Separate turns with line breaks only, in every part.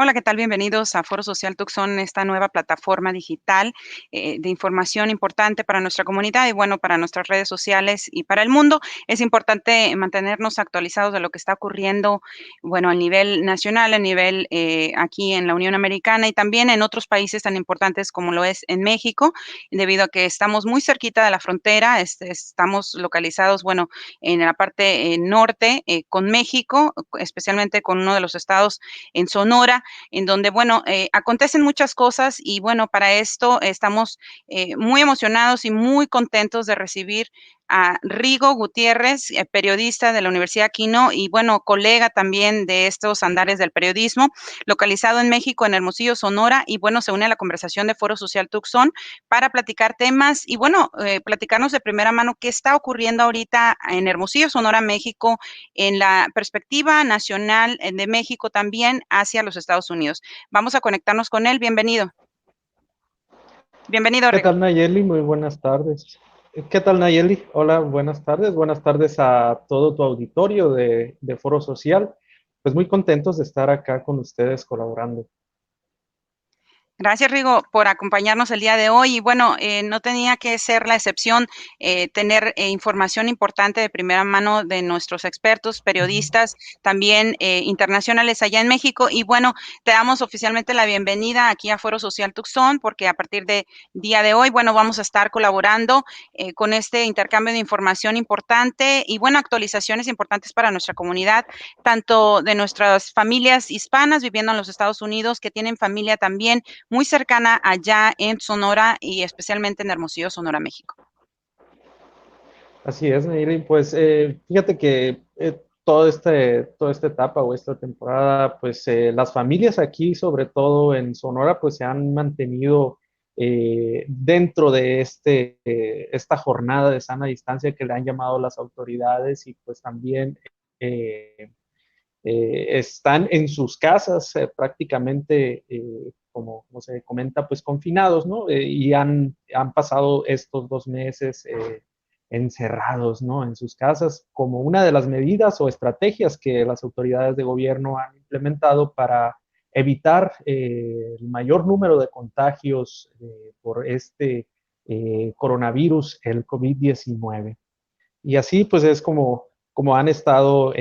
Hola, ¿qué tal? Bienvenidos a Foro Social Tucson, esta nueva plataforma digital de información importante para nuestra comunidad y bueno, para nuestras redes sociales y para el mundo. Es importante mantenernos actualizados de lo que está ocurriendo, bueno, a nivel nacional, a nivel aquí en la Unión Americana y también en otros países tan importantes como lo es en México, debido a que estamos muy cerquita de la frontera, estamos localizados, bueno, en la parte norte con México, especialmente con uno de los estados en Sonora, en donde, bueno, acontecen muchas cosas y bueno, para esto estamos muy emocionados y muy contentos de recibir a Rigo Gutiérrez, periodista de la Universidad Quino y bueno, colega también de estos andares del periodismo, localizado en México, en Hermosillo, Sonora, y bueno, se une a la conversación de Foro Social Tucson para platicar temas y bueno, platicarnos de primera mano qué está ocurriendo ahorita en Hermosillo, Sonora, México, en la perspectiva nacional de México también hacia los Estados Unidos. Vamos a conectarnos con él. Bienvenido. Bienvenido,
¿Qué
Rigo.
tal, Nayeli? Muy buenas tardes. ¿Qué tal, Nayeli? Hola, buenas tardes. Buenas tardes a todo tu auditorio de Foro Social. Pues muy contentos de estar acá con ustedes colaborando.
Gracias, Rigo, por acompañarnos el día de hoy. Y bueno, no tenía que ser la excepción tener información importante de primera mano de nuestros expertos, periodistas, también internacionales allá en México. Y bueno, te damos oficialmente la bienvenida aquí a Foro Social Tucson, porque a partir de día de hoy, bueno, vamos a estar colaborando con este intercambio de información importante y bueno, actualizaciones importantes para nuestra comunidad, tanto de nuestras familias hispanas viviendo en los Estados Unidos, que tienen familia también muy cercana allá en Sonora y especialmente en Hermosillo, Sonora, México.
Así es, Nayeli. Pues fíjate que toda esta etapa o esta temporada, pues las familias aquí, sobre todo en Sonora, pues se han mantenido dentro de esta jornada de sana distancia que le han llamado las autoridades y pues también eh, están en sus casas prácticamente, como se comenta, pues confinados, ¿no? Y han pasado estos 2 meses encerrados, ¿no? En sus casas como una de las medidas o estrategias que las autoridades de gobierno han implementado para evitar el mayor número de contagios por este coronavirus, el COVID-19. Y así pues es como han estado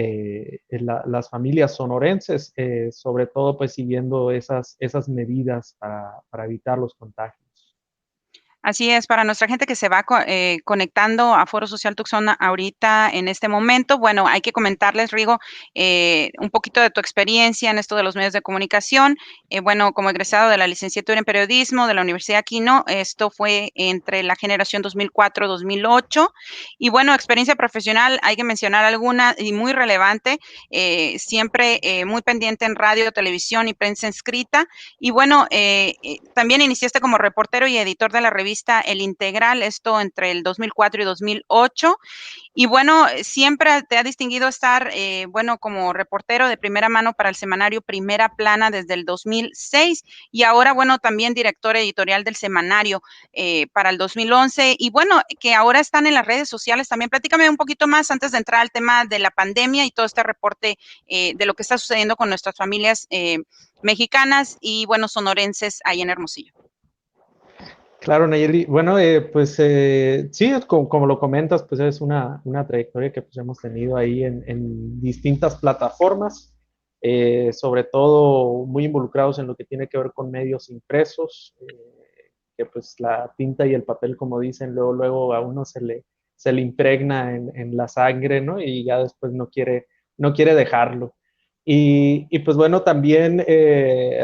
las familias sonorenses, sobre todo pues siguiendo esas medidas para evitar los contagios.
Así es, para nuestra gente que se va conectando a Foro Social Tucson ahorita en este momento, bueno, hay que comentarles, Rigo, un poquito de tu experiencia en esto de los medios de comunicación. Bueno, como egresado de la licenciatura en periodismo de la Universidad Quino, esto fue entre la generación 2004-2008. Y bueno, experiencia profesional, hay que mencionar alguna y muy relevante, siempre muy pendiente en radio, televisión y prensa escrita. Y bueno, también iniciaste como reportero y editor de la revista El Integral, esto entre el 2004 y 2008. Y bueno, siempre te ha distinguido estar, bueno, como reportero de primera mano para el semanario Primera Plana desde el 2006 y ahora, bueno, también director editorial del semanario para el 2011 y bueno, que ahora están en las redes sociales también. Platícame un poquito más antes de entrar al tema de la pandemia y todo este reporte de lo que está sucediendo con nuestras familias mexicanas y, bueno, sonorenses ahí en Hermosillo.
Claro, Nayeli. Bueno, pues sí, como lo comentas, pues es una trayectoria que pues hemos tenido ahí en distintas plataformas, sobre todo muy involucrados en lo que tiene que ver con medios impresos, que pues la tinta y el papel, como dicen, luego a uno se le impregna en la sangre, ¿no? Y ya después no quiere dejarlo. Y pues bueno, también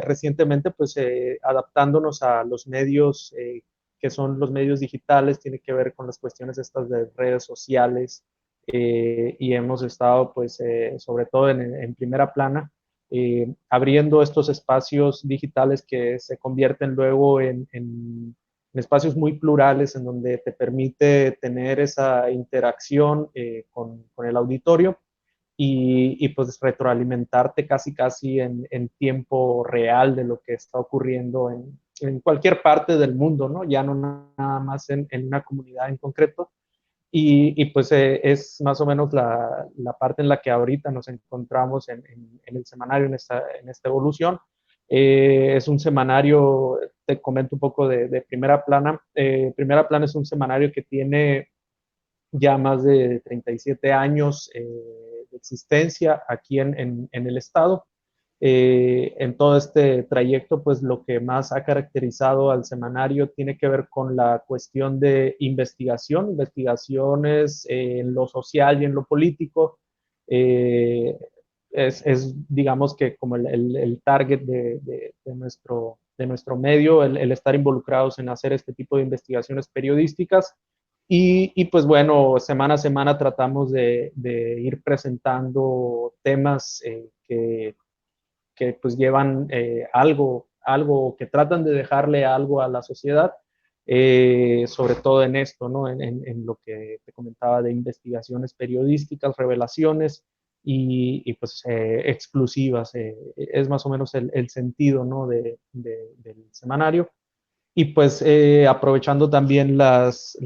recientemente pues adaptándonos a los medios que son los medios digitales, tiene que ver con las cuestiones estas de redes sociales y hemos estado pues sobre todo en primera plana abriendo estos espacios digitales que se convierten luego en espacios muy plurales en donde te permite tener esa interacción con el auditorio y pues retroalimentarte casi en tiempo real de lo que está ocurriendo en cualquier parte del mundo, ¿no? Ya no nada más en una comunidad en concreto. Y pues es más o menos la parte en la que ahorita nos encontramos en el semanario, en esta evolución. Es un semanario, te comento un poco de Primera Plana. Primera Plana es un semanario que tiene ya más de 37 años de existencia aquí en el estado. En todo este trayecto, pues lo que más ha caracterizado al semanario tiene que ver con la cuestión de investigación, investigaciones en lo social y en lo político. Eh, digamos que como el target de nuestro medio, el estar involucrados en hacer este tipo de investigaciones periodísticas. Pues bueno, semana a semana tratamos de ir presentando temas que pues llevan algo, que tratan de dejarle algo a la sociedad, sobre todo en esto, ¿no? En lo que te comentaba de investigaciones periodísticas, revelaciones pues exclusivas. Es más o menos el sentido, ¿no? Del semanario. Y pues aprovechando también las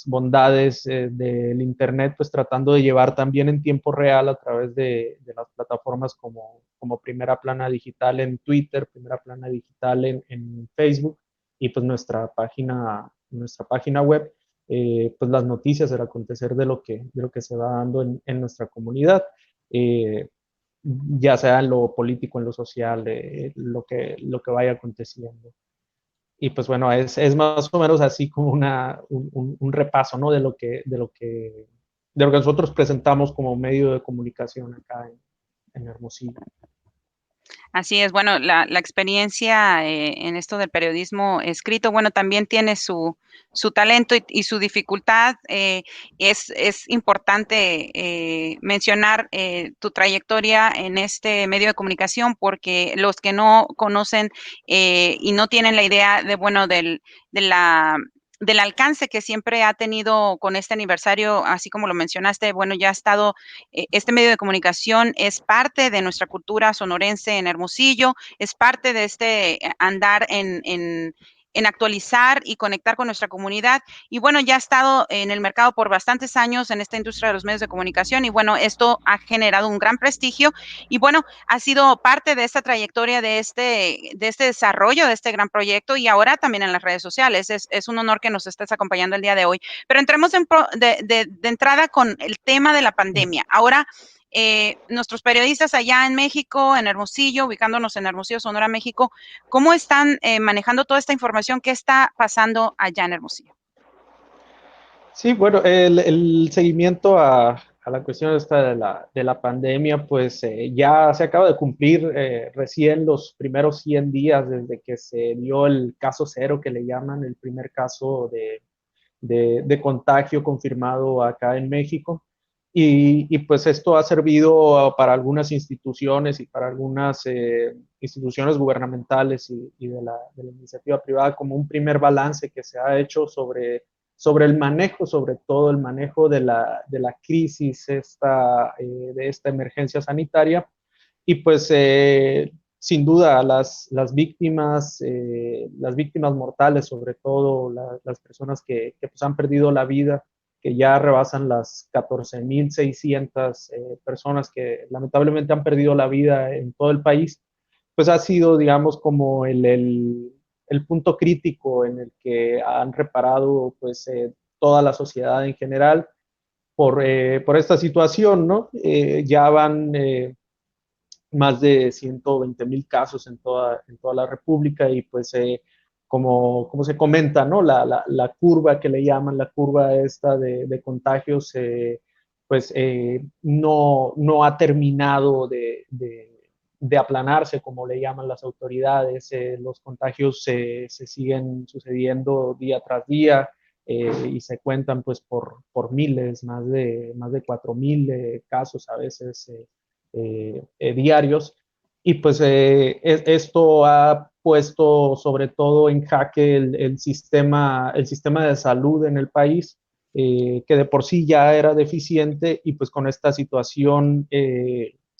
bondades del Internet, pues tratando de llevar también en tiempo real a través de las plataformas como Primera Plana Digital en Twitter, Primera Plana Digital en Facebook y pues nuestra página web, pues las noticias, el acontecer de lo que se va dando en nuestra comunidad. Eh, ya sea en lo político, en lo social, lo que vaya aconteciendo. Y pues bueno, es más o menos así como un repaso, ¿no? De lo que nosotros presentamos como medio de comunicación acá en Hermosillo.
Así es, bueno, la experiencia en esto del periodismo escrito, bueno, también tiene su talento y su dificultad. Es importante mencionar tu trayectoria en este medio de comunicación porque los que no conocen y no tienen la idea de, bueno, de la del alcance que siempre ha tenido con este aniversario, así como lo mencionaste, bueno, ya ha estado este medio de comunicación es parte de nuestra cultura sonorense en Hermosillo, es parte de este andar en actualizar y conectar con nuestra comunidad. Y bueno, ya ha estado en el mercado por bastantes años en esta industria de los medios de comunicación y bueno, esto ha generado un gran prestigio y bueno, ha sido parte de esta trayectoria, de este desarrollo, de este gran proyecto y ahora también en las redes sociales. Es un honor que nos estés acompañando el día de hoy. Pero entremos de entrada con el tema de la pandemia. Ahora, nuestros periodistas allá en México, en Hermosillo, ubicándonos en Hermosillo, Sonora, México, ¿cómo están manejando toda esta información? ¿Qué está pasando allá en Hermosillo?
Sí, bueno, el seguimiento a la cuestión esta de la pandemia, pues ya se acaba de cumplir recién los primeros 100 días desde que se dio el caso cero, que le llaman el primer caso de contagio confirmado acá en México. Pues esto ha servido para algunas instituciones y para algunas instituciones gubernamentales y de la iniciativa privada como un primer balance que se ha hecho sobre el manejo, sobre todo el manejo de la crisis de esta emergencia sanitaria. Y pues sin duda las víctimas mortales, sobre todo las personas que pues, han perdido la vida, que ya rebasan las 14,600 personas que lamentablemente han perdido la vida en todo el país, pues ha sido, digamos, como el punto crítico en el que han reparado pues toda la sociedad en general por esta situación, ¿no? Ya van más de 120,000 casos en toda la República y pues como se comenta, ¿no? La curva que le llaman, la curva esta de contagios, pues no ha terminado de aplanarse, como le llaman las autoridades. Los contagios se siguen sucediendo día tras día y se cuentan pues por miles, más de 4,000 casos a veces diarios. Y pues esto ha puesto sobre todo en jaque el sistema de salud en el país, que de por sí ya era deficiente y pues con esta situación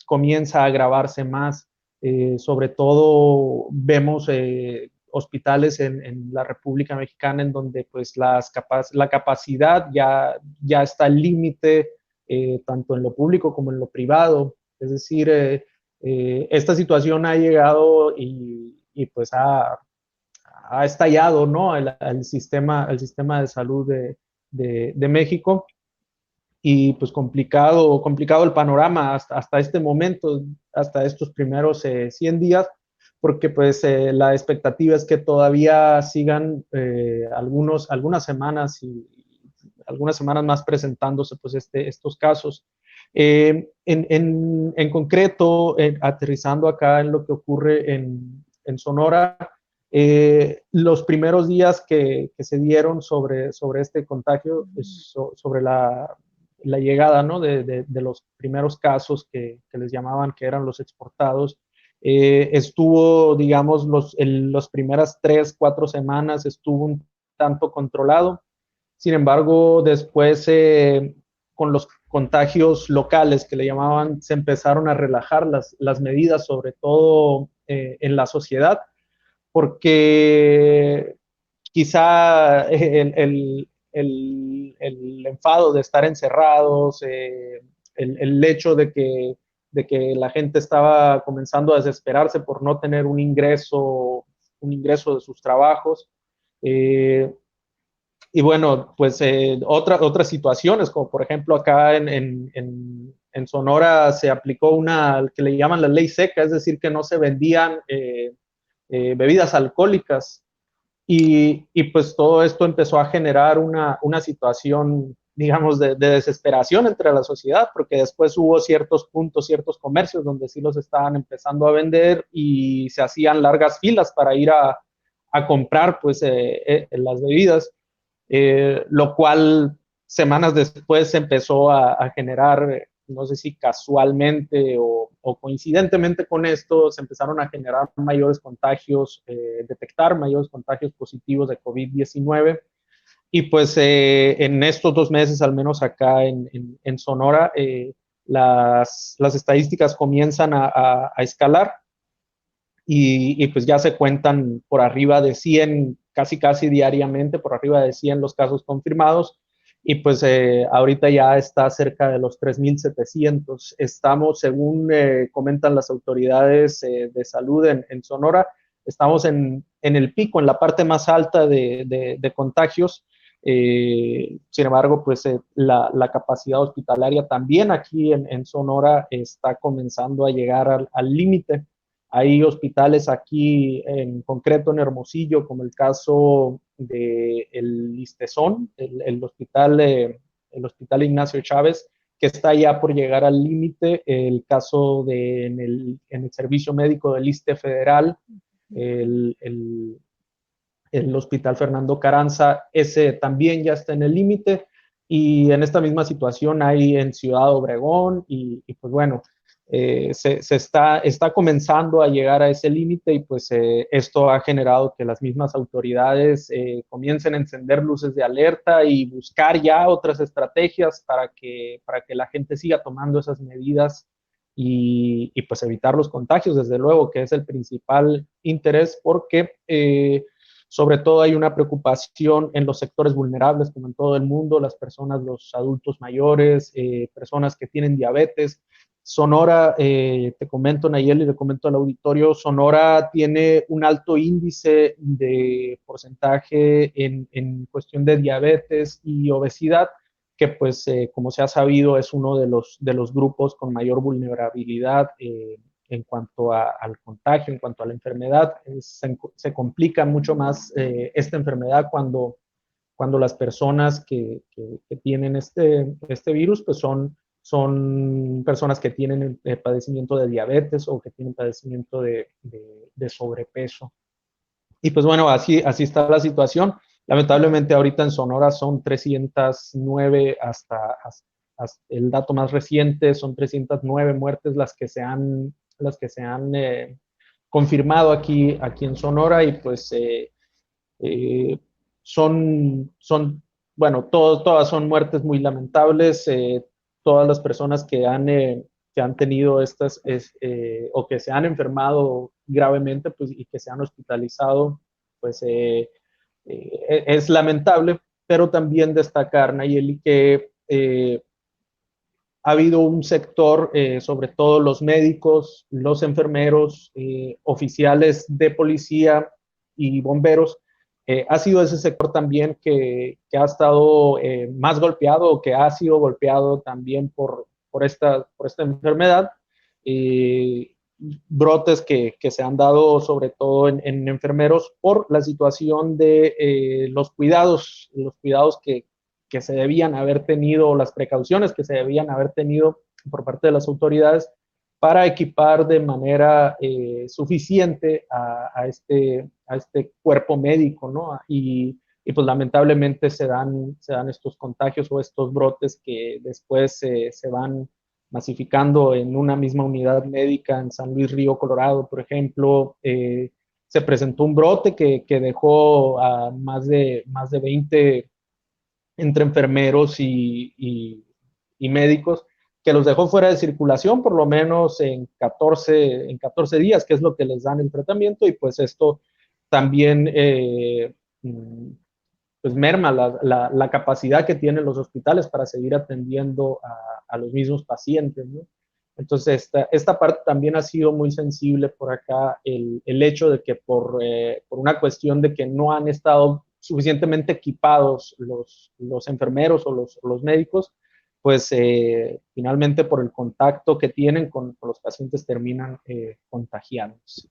comienza a agravarse más. Sobre todo vemos hospitales en la República Mexicana en donde pues la capacidad ya está al límite, tanto en lo público como en lo privado. Es decir, Esta situación ha llegado y pues ha estallado, ¿no? El sistema de salud de México y pues complicado el panorama hasta este momento, hasta estos primeros 100 días, porque pues la expectativa es que todavía sigan algunas semanas más presentándose pues estos casos. En concreto, aterrizando acá en lo que ocurre en Sonora, los primeros días que se dieron sobre este contagio, sobre la llegada, ¿no? de los primeros casos que les llamaban que eran los exportados, estuvo, digamos, los primeras 3, 4 semanas estuvo un tanto controlado. Sin embargo, después con los contagios locales que le llamaban, se empezaron a relajar las medidas, sobre todo en la sociedad, porque quizá el enfado de estar encerrados, el hecho de que la gente estaba comenzando a desesperarse por no tener un ingreso de sus trabajos. Eh, y bueno, pues otras situaciones, como por ejemplo acá en Sonora se aplicó una que le llaman la ley seca, es decir, que no se vendían bebidas alcohólicas y pues todo esto empezó a generar una situación, digamos, de desesperación entre la sociedad, porque después hubo ciertos puntos, ciertos comercios donde sí los estaban empezando a vender y se hacían largas filas para ir a comprar pues las bebidas, lo cual semanas después se empezó a generar, no sé si casualmente o coincidentemente con esto, se empezaron a generar mayores contagios, detectar mayores contagios positivos de COVID-19. Y pues en estos 2 meses, al menos acá en Sonora, las estadísticas comienzan a escalar y pues ya se cuentan por arriba de 100, casi diariamente, por arriba de 100 los casos confirmados, y pues ahorita ya está cerca de los 3,700. Estamos, según comentan las autoridades de salud en Sonora, estamos en el pico, en la parte más alta de contagios. Sin embargo, pues la capacidad hospitalaria también aquí en Sonora está comenzando a llegar al límite. Hay hospitales aquí, en concreto en Hermosillo, como el caso de el Listezón, el hospital Ignacio Chávez, que está ya por llegar al límite. El caso en el servicio médico del ISSSTE Federal, el, el, el hospital Fernando Carranza, ese también ya está en el límite. Y en esta misma situación hay en Ciudad Obregón y pues bueno, se está comenzando a llegar a ese límite y pues esto ha generado que las mismas autoridades comiencen a encender luces de alerta y buscar ya otras estrategias para que la gente siga tomando esas medidas y pues evitar los contagios, desde luego, que es el principal interés, porque sobre todo hay una preocupación en los sectores vulnerables, como en todo el mundo, las personas, los adultos mayores, personas que tienen diabetes. Sonora, te comento, Nayeli, le comento al auditorio, Sonora tiene un alto índice de porcentaje en cuestión de diabetes y obesidad, que pues, como se ha sabido, es uno de los grupos con mayor vulnerabilidad en cuanto al contagio, en cuanto a la enfermedad. Se complica mucho más esta enfermedad cuando las personas que tienen este virus pues son personas que tienen padecimiento de diabetes o que tienen padecimiento de sobrepeso. Y pues bueno, así está la situación. Lamentablemente ahorita en Sonora son 309 hasta el dato más reciente, son 309 muertes las que se han confirmado aquí en Sonora y pues eh, bueno, todas son muertes muy lamentables. Todas las personas que han tenido o que se han enfermado gravemente pues, y que se han hospitalizado, pues es lamentable, pero también destacar, Nayeli, que ha habido un sector, sobre todo los médicos, los enfermeros, oficiales de policía y bomberos, ha sido ese sector también que ha estado más golpeado o que ha sido golpeado también por esta enfermedad. Eh, Brotes que se han dado sobre todo en enfermeros por la situación de los cuidados que se debían haber tenido, las precauciones que se debían haber tenido por parte de las autoridades para equipar de manera suficiente a este cuerpo médico, ¿no? Y pues lamentablemente se dan estos contagios o estos brotes que después se van masificando en una misma unidad médica en San Luis Río Colorado, por ejemplo. Se presentó un brote que dejó a más de 20 entre enfermeros y médicos, que los dejó fuera de circulación por lo menos en 14 días, que es lo que les dan el tratamiento, y pues esto también pues merma la capacidad que tienen los hospitales para seguir atendiendo a los mismos pacientes, ¿no? Entonces, esta parte también ha sido muy sensible por acá, el hecho de que por una cuestión de que no han estado suficientemente equipados los enfermeros o los médicos, pues finalmente por el contacto que tienen con los pacientes terminan contagiándose.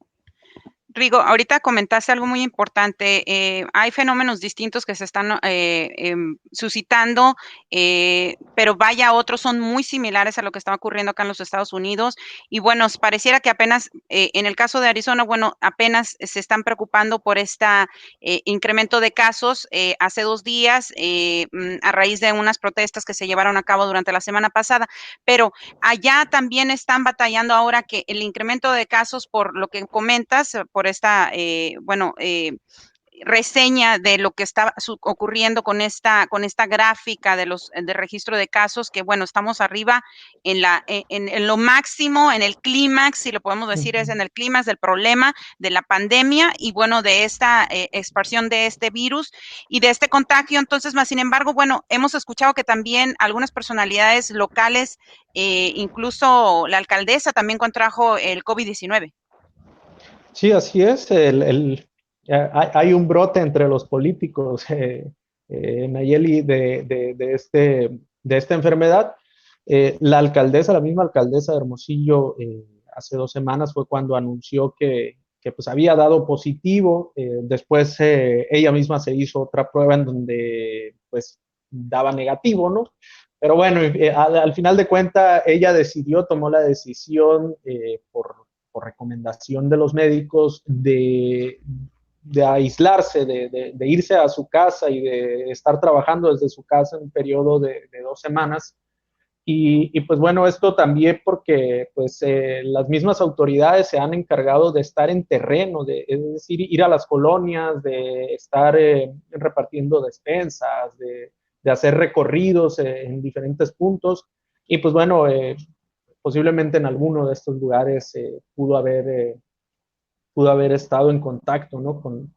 Rigo, ahorita comentaste algo muy importante. Hay fenómenos distintos que se están suscitando, pero vaya, otros son muy similares a lo que está ocurriendo acá en los Estados Unidos. Y bueno, pareciera que apenas, en el caso de Arizona, bueno, apenas se están preocupando por este incremento de casos hace 2 días, a raíz de unas protestas que se llevaron a cabo durante la semana pasada. Pero allá también están batallando ahora que el incremento de casos, por lo que comentas, por esta, reseña de lo que está ocurriendo con esta gráfica de registro de casos, que bueno, estamos arriba en lo máximo, en el clímax, si lo podemos decir, es en el clímax del problema de la pandemia y bueno, de esta expansión de este virus y de este contagio. Entonces, más sin embargo, bueno, hemos escuchado que también algunas personalidades locales, incluso la alcaldesa también contrajo el COVID-19.
Sí, así es. Hay un brote entre los políticos, Nayeli, de esta enfermedad. La misma alcaldesa de Hermosillo, hace 2 semanas fue cuando anunció que pues había dado positivo. Después ella misma se hizo otra prueba en donde pues daba negativo, ¿no? Pero bueno, al final de cuentas, ella tomó la decisión por recomendación de los médicos de aislarse, de irse a su casa y de estar trabajando desde su casa en un periodo de 2 semanas. Y pues bueno, esto también porque pues las mismas autoridades se han encargado de estar en terreno, es decir, ir a las colonias, de estar repartiendo despensas, de hacer recorridos en diferentes puntos. Y pues bueno, posiblemente en alguno de estos lugares pudo haber estado en contacto, ¿no? Con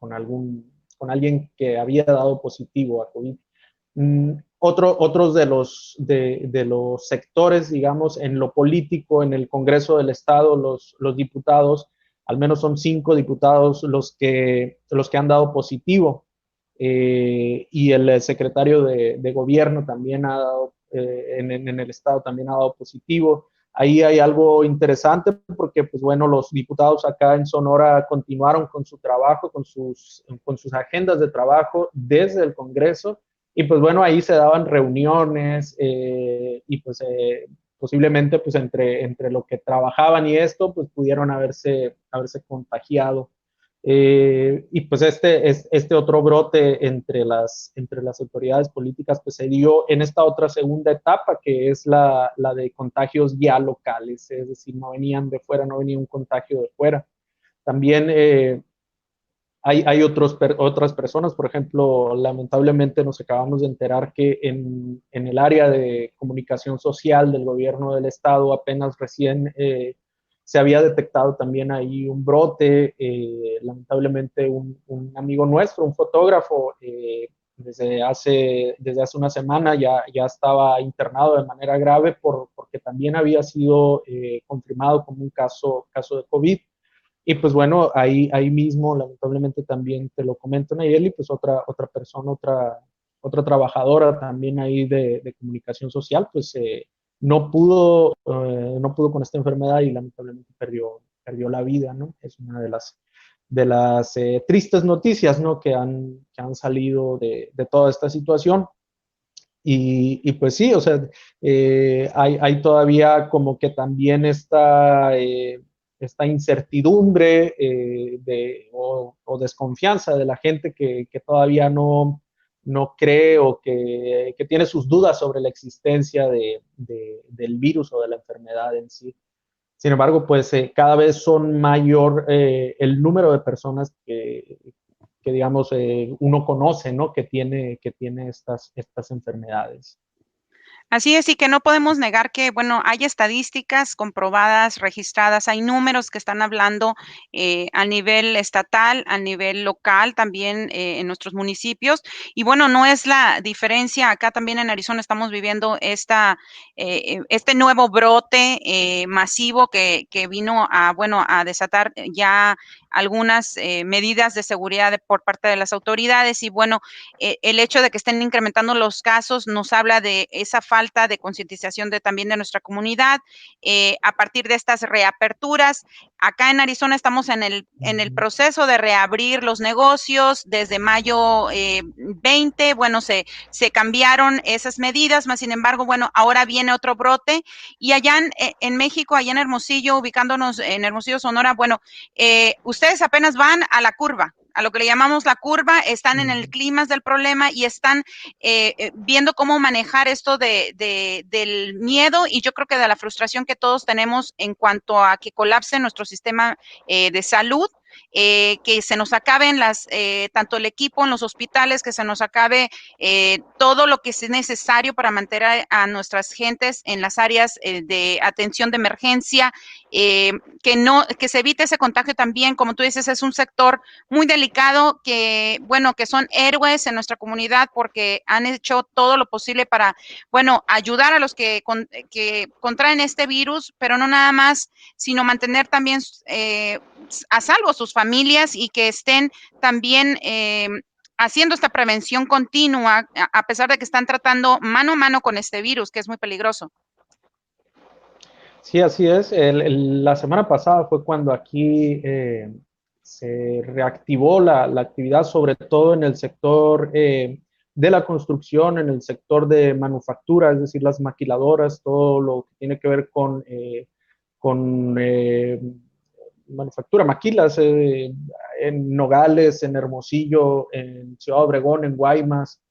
alguien que había dado positivo a COVID. Otros de los sectores, digamos, en lo político, en el Congreso del Estado, los diputados, al menos son 5 diputados los que han dado positivo, y el secretario de gobierno también ha dado, en el Estado también ha dado positivo. Ahí hay algo interesante porque, pues bueno, los diputados acá en Sonora continuaron con su trabajo, con sus agendas de trabajo desde el Congreso. Y pues bueno, ahí se daban reuniones y pues posiblemente pues entre lo que trabajaban y esto, pues pudieron haberse contagiado. Y pues este otro brote entre las autoridades políticas pues se dio en esta otra segunda etapa, que es la de contagios ya locales, es decir, no venían de fuera, no venía un contagio de fuera. También hay otras personas, por ejemplo, lamentablemente nos acabamos de enterar que en el área de comunicación social del gobierno del estado apenas recién se había detectado también ahí un brote. Lamentablemente un amigo nuestro, un fotógrafo, desde hace una semana ya estaba internado de manera grave porque también había sido confirmado como un caso de COVID. Y pues bueno, ahí mismo, lamentablemente también te lo comento, Nayeli, pues otra persona, otra trabajadora también ahí de comunicación social, pues no pudo con esta enfermedad y lamentablemente perdió la vida, ¿no? Es una de las tristes noticias, ¿no? Que han salido de toda esta situación. Y pues sí, o sea, hay todavía como que también esta incertidumbre o desconfianza de la gente que todavía no cree o que tiene sus dudas sobre la existencia del virus o de la enfermedad en sí. Sin embargo, pues cada vez son mayor el número de personas que digamos, uno conoce, ¿no? Que tiene estas enfermedades.
Así es, y que no podemos negar que, bueno, hay estadísticas comprobadas, registradas, hay números que están hablando a nivel estatal, a nivel local, también en nuestros municipios. Y bueno, no es la diferencia. Acá también en Arizona estamos viviendo este nuevo brote masivo que vino a, bueno, a desatar ya algunas medidas de seguridad por parte de las autoridades. Y bueno, el hecho de que estén incrementando los casos nos habla de esa falta de concientización también de nuestra comunidad. A partir de estas reaperturas, acá en Arizona estamos en el proceso de reabrir los negocios desde mayo 20, bueno, se cambiaron esas medidas, más sin embargo, bueno, ahora viene otro brote y allá en México, allá en Hermosillo, ubicándonos en Hermosillo, Sonora, bueno, ustedes apenas van a la curva, a lo que le llamamos la curva, están en el clima del problema y están viendo cómo manejar esto del miedo y yo creo que de la frustración que todos tenemos en cuanto a que colapse nuestro sistema de salud. Que se nos acaben tanto el equipo en los hospitales, que se nos acabe todo lo que es necesario para mantener a nuestras gentes en las áreas de atención de emergencia, que se evite ese contagio también, como tú dices, es un sector muy delicado que, bueno, que son héroes en nuestra comunidad porque han hecho todo lo posible para, bueno, ayudar a los que contraen este virus, pero no nada más, sino mantener también a salvo sus familias y que estén también haciendo esta prevención continua, a pesar de que están tratando mano a mano con este virus, que es muy peligroso.
Sí, así es. La semana pasada fue cuando aquí se reactivó la actividad, sobre todo en el sector de la construcción, en el sector de manufactura, es decir, las maquiladoras, todo lo que tiene que ver con manufactura, maquilas, en Nogales, en Hermosillo, en Ciudad Obregón, en Guaymas.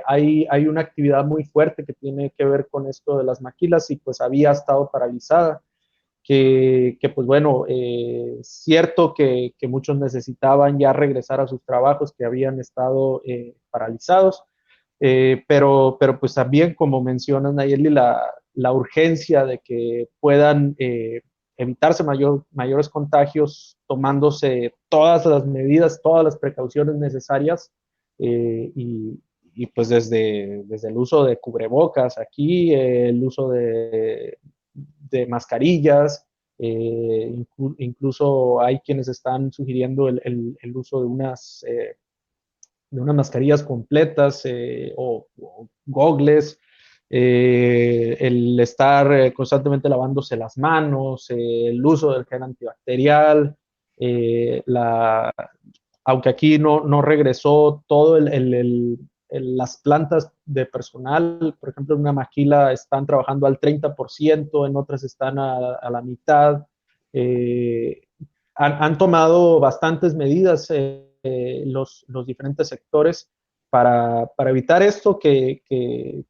Hay una actividad muy fuerte que tiene que ver con esto de las maquilas y pues había estado paralizada, que pues bueno, cierto que muchos necesitaban ya regresar a sus trabajos que habían estado paralizados, pero pues también, como mencionas, Nayeli, la urgencia de que puedan evitarse mayores contagios tomándose todas las medidas, todas las precauciones necesarias y pues desde el uso de cubrebocas aquí, el uso de mascarillas, incluso hay quienes están sugiriendo el uso de unas mascarillas completas o gogles, el estar constantemente lavándose las manos, el uso del gel antibacterial, aunque aquí no regresó todo las plantas de personal, por ejemplo, en una maquila están trabajando al 30%, en otras están a la mitad. Eh, han tomado bastantes medidas los diferentes sectores para evitar esto que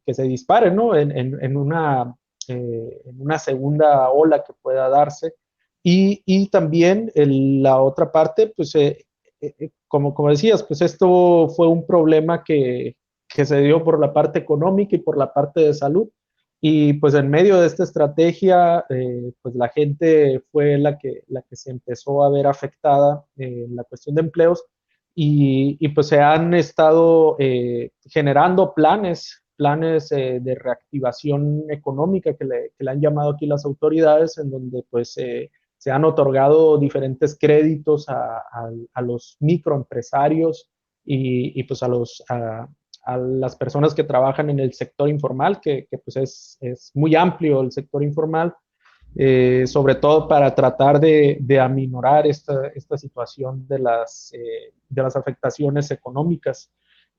se dispare, ¿no? En una segunda ola que pueda darse. Y también la otra parte, pues como decías, pues esto fue un problema que se dio por la parte económica y por la parte de salud. Y pues en medio de esta estrategia, pues la gente fue la que se empezó a ver afectada en la cuestión de empleos y pues se han estado generando planes de reactivación económica que le han llamado aquí las autoridades, en donde pues se han otorgado diferentes créditos a los microempresarios y pues a las personas que trabajan en el sector informal, que pues es muy amplio el sector informal, sobre todo para tratar de aminorar esta situación de las afectaciones económicas.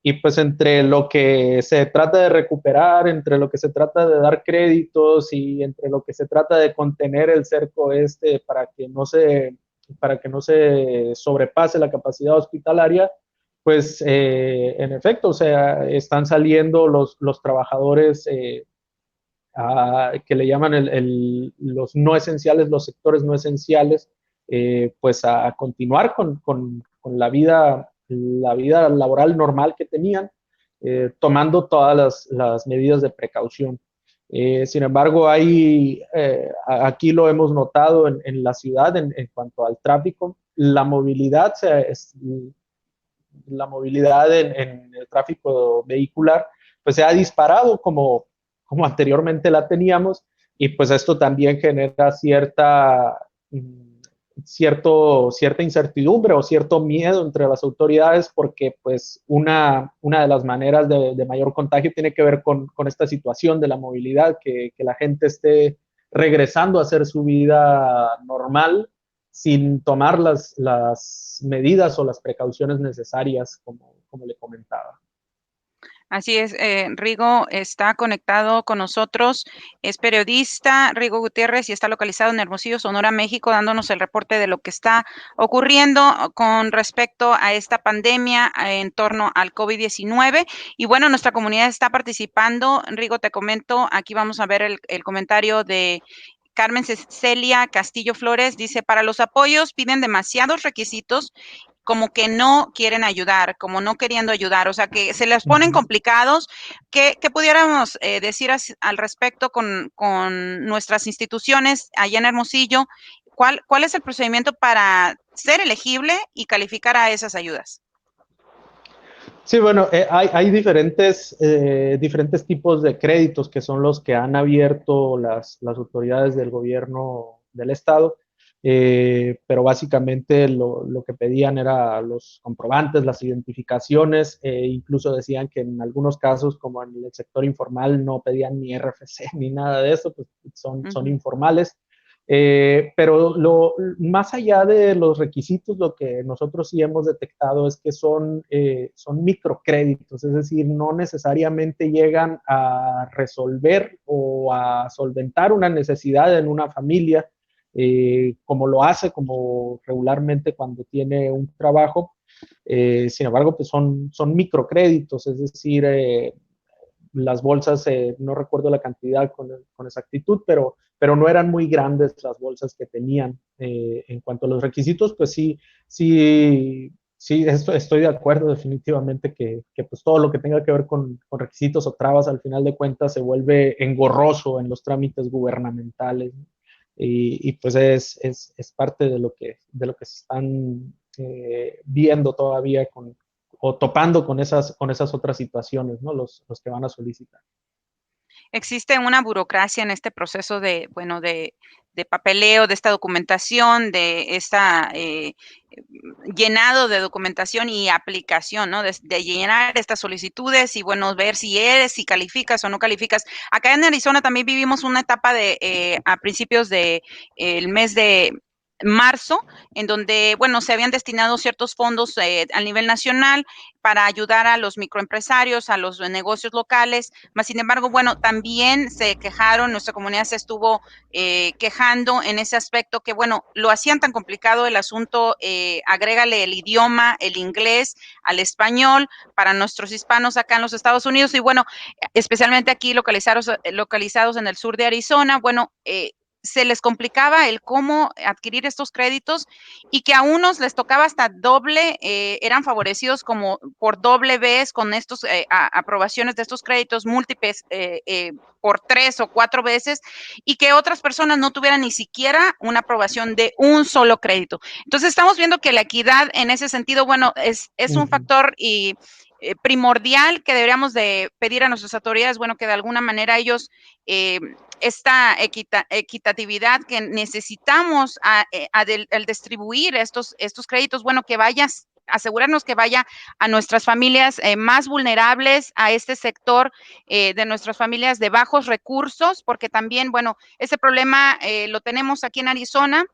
Y pues entre lo que se trata de recuperar, entre lo que se trata de dar créditos y entre lo que se trata de contener el cerco para que no se sobrepase la capacidad hospitalaria, pues en efecto, o sea, están saliendo los trabajadores que le llaman los no esenciales, los sectores no esenciales, pues a continuar con la vida laboral normal que tenían, tomando todas las medidas de precaución. Sin embargo, aquí lo hemos notado en la ciudad en cuanto al tráfico, la movilidad en el tráfico vehicular, pues se ha disparado como anteriormente la teníamos, y pues esto también genera cierta incertidumbre o cierto miedo entre las autoridades, porque pues una de las maneras de mayor contagio tiene que ver con esta situación de la movilidad, que la gente esté regresando a hacer su vida normal sin tomar las medidas o las precauciones necesarias, como le comentaba.
Así es, Rigo está conectado con nosotros, es periodista, Rigo Gutiérrez, y está localizado en Hermosillo, Sonora, México, dándonos el reporte de lo que está ocurriendo con respecto a esta pandemia en torno al COVID-19. Y bueno, nuestra comunidad está participando. Rigo, te comento, aquí vamos a ver el comentario de Carmen Celia Castillo Flores. Dice, para los apoyos piden demasiados requisitos, como que no quieren ayudar, como no queriendo ayudar, o sea, que se les ponen complicados. ¿Qué pudiéramos decir al respecto con nuestras instituciones allá en Hermosillo? ¿Cuál es el procedimiento para ser elegible y calificar a esas ayudas?
Sí, bueno, hay diferentes tipos de créditos que son los que han abierto las autoridades del gobierno del estado, pero básicamente lo que pedían era los comprobantes, las identificaciones, incluso decían que en algunos casos, como en el sector informal, no pedían ni RFC ni nada de eso, pues son informales. Pero más allá de los requisitos, lo que nosotros sí hemos detectado es que son microcréditos, es decir, no necesariamente llegan a resolver o a solventar una necesidad en una familia, como lo hace como regularmente cuando tiene un trabajo. Sin embargo, pues son microcréditos, es decir, las bolsas, no recuerdo la cantidad con exactitud, pero no eran muy grandes las bolsas que tenían. En cuanto a los requisitos, pues sí, estoy de acuerdo definitivamente que pues todo lo que tenga que ver con requisitos o trabas, al final de cuentas, se vuelve engorroso en los trámites gubernamentales. Y pues es parte de lo que se están viendo todavía o topando con esas otras situaciones, ¿no? Los que van a solicitar.
Existe una burocracia en este proceso de, bueno, de papeleo, de esta documentación, de esta llenado de documentación y aplicación, ¿no? De llenar estas solicitudes y, bueno, ver si calificas o no calificas. Acá en Arizona también vivimos una etapa a principios de el mes de marzo, en donde, bueno, se habían destinado ciertos fondos a nivel nacional para ayudar a los microempresarios, a los negocios locales, más sin embargo, bueno, también se quejaron, nuestra comunidad se estuvo quejando en ese aspecto que, bueno, lo hacían tan complicado el asunto, agrégale el idioma, el inglés al español para nuestros hispanos acá en los Estados Unidos y, bueno, especialmente aquí localizados en el sur de Arizona, bueno, se les complicaba el cómo adquirir estos créditos y que a unos les tocaba hasta doble, eran favorecidos como por doble vez con estos aprobaciones de estos créditos múltiples por 3 o 4 veces y que otras personas no tuvieran ni siquiera una aprobación de un solo crédito. Entonces estamos viendo que la equidad en ese sentido, bueno, es un factor y primordial que deberíamos de pedir a nuestras autoridades, bueno, que de alguna manera ellos esta equitatividad que necesitamos al distribuir estos créditos, bueno, que vayas, asegurarnos que vaya a nuestras familias más vulnerables, a este sector de nuestras familias de bajos recursos, porque también, bueno, ese problema lo tenemos aquí en Arizona,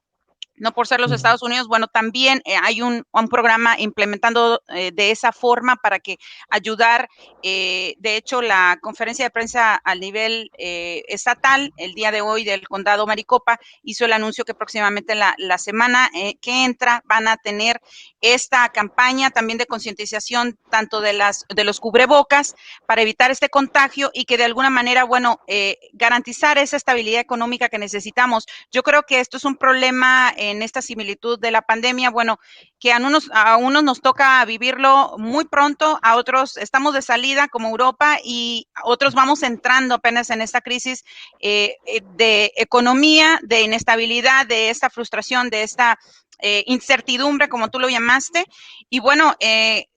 no por ser los Estados Unidos, bueno, también hay un programa implementando de esa forma para que ayudar, de hecho, la conferencia de prensa al nivel estatal, el día de hoy del condado Maricopa, hizo el anuncio que próximamente la semana que entra van a tener esta campaña también de concientización tanto de los cubrebocas para evitar este contagio y que de alguna manera, bueno, garantizar esa estabilidad económica que necesitamos. Yo creo que esto es un problema en esta similitud de la pandemia, bueno, que a unos nos toca vivirlo muy pronto, a otros estamos de salida como Europa y otros vamos entrando apenas en esta crisis de economía, de inestabilidad, de esta frustración, de esta incertidumbre, como tú lo llamaste. Y bueno,